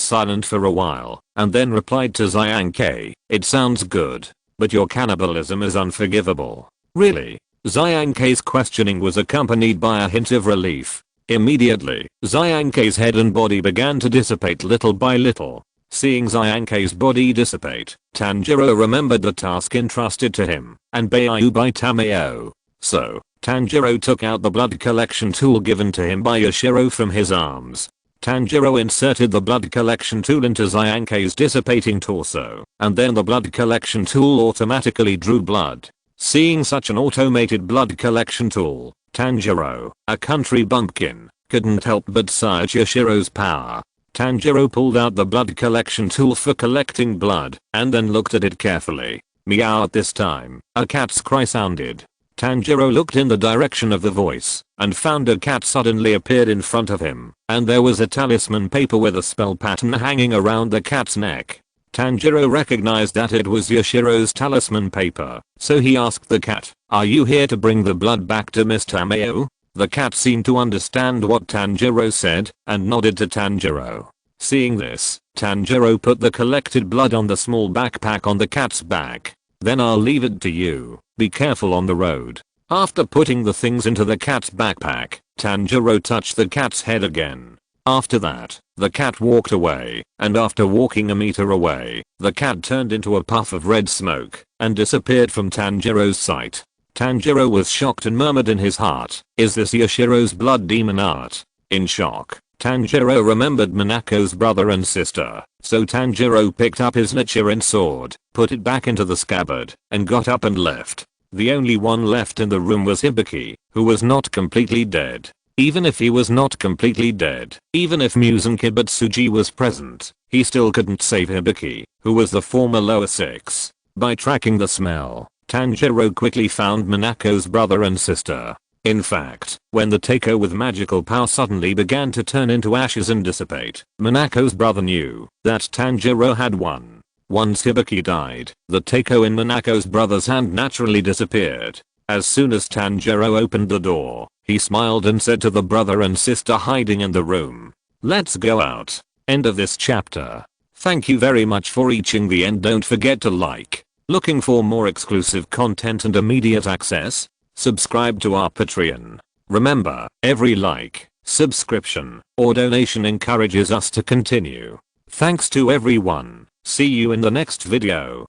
silent for a while, and then replied to Zayankei, "It sounds good, but your cannibalism is unforgivable." "Really?" Zayankei's questioning was accompanied by a hint of relief. Immediately, Zayankei's head and body began to dissipate little by little. Seeing Zayankei's body dissipate, Tanjiro remembered the task entrusted to him, and Bai Yu by Tomioka. So, Tanjiro took out the blood collection tool given to him by Yoshiro from his arms. Tanjiro inserted the blood collection tool into Zayankei's dissipating torso, and then the blood collection tool automatically drew blood. Seeing such an automated blood collection tool, Tanjiro, a country bumpkin, couldn't help but sigh at Yoshiro's power. Tanjiro pulled out the blood collection tool for collecting blood, and then looked at it carefully. Meow. At this time, a cat's cry sounded. Tanjiro looked in the direction of the voice, and found a cat suddenly appeared in front of him, and there was a talisman paper with a spell pattern hanging around the cat's neck. Tanjiro recognized that it was Yoshiro's talisman paper, so he asked the cat, "Are you here to bring the blood back to Miss Tomioka?" The cat seemed to understand what Tanjiro said, and nodded to Tanjiro. Seeing this, Tanjiro put the collected blood on the small backpack on the cat's back. "Then I'll leave it to you, be careful on the road." After putting the things into the cat's backpack, Tanjiro touched the cat's head again. After that, the cat walked away, and after walking a meter away, the cat turned into a puff of red smoke, and disappeared from Tanjiro's sight. Tanjiro was shocked and murmured in his heart, "Is this Yoshiro's blood demon art?" In shock, Tanjiro remembered Minako's brother and sister, so Tanjiro picked up his Nichiren sword, put it back into the scabbard, and got up and left. The only one left in the room was Hibiki, who was not completely dead. Even if he was not completely dead, even if Muzan Kibutsuji was present, he still couldn't save Hibiki, who was the former lower 6. By tracking the smell, Tanjiro quickly found Minako's brother and sister. In fact, when the Taiko with magical power suddenly began to turn into ashes and dissipate, Minako's brother knew that Tanjiro had won. Once Hibiki died, the Taiko in Minako's brother's hand naturally disappeared. As soon as Tanjiro opened the door, he smiled and said to the brother and sister hiding in the room, "Let's go out." End of this chapter. Thank you very much for reaching the end. Don't forget to like. Looking for more exclusive content and immediate access? Subscribe to our Patreon. Remember, every like, subscription, or donation encourages us to continue. Thanks to everyone. See you in the next video.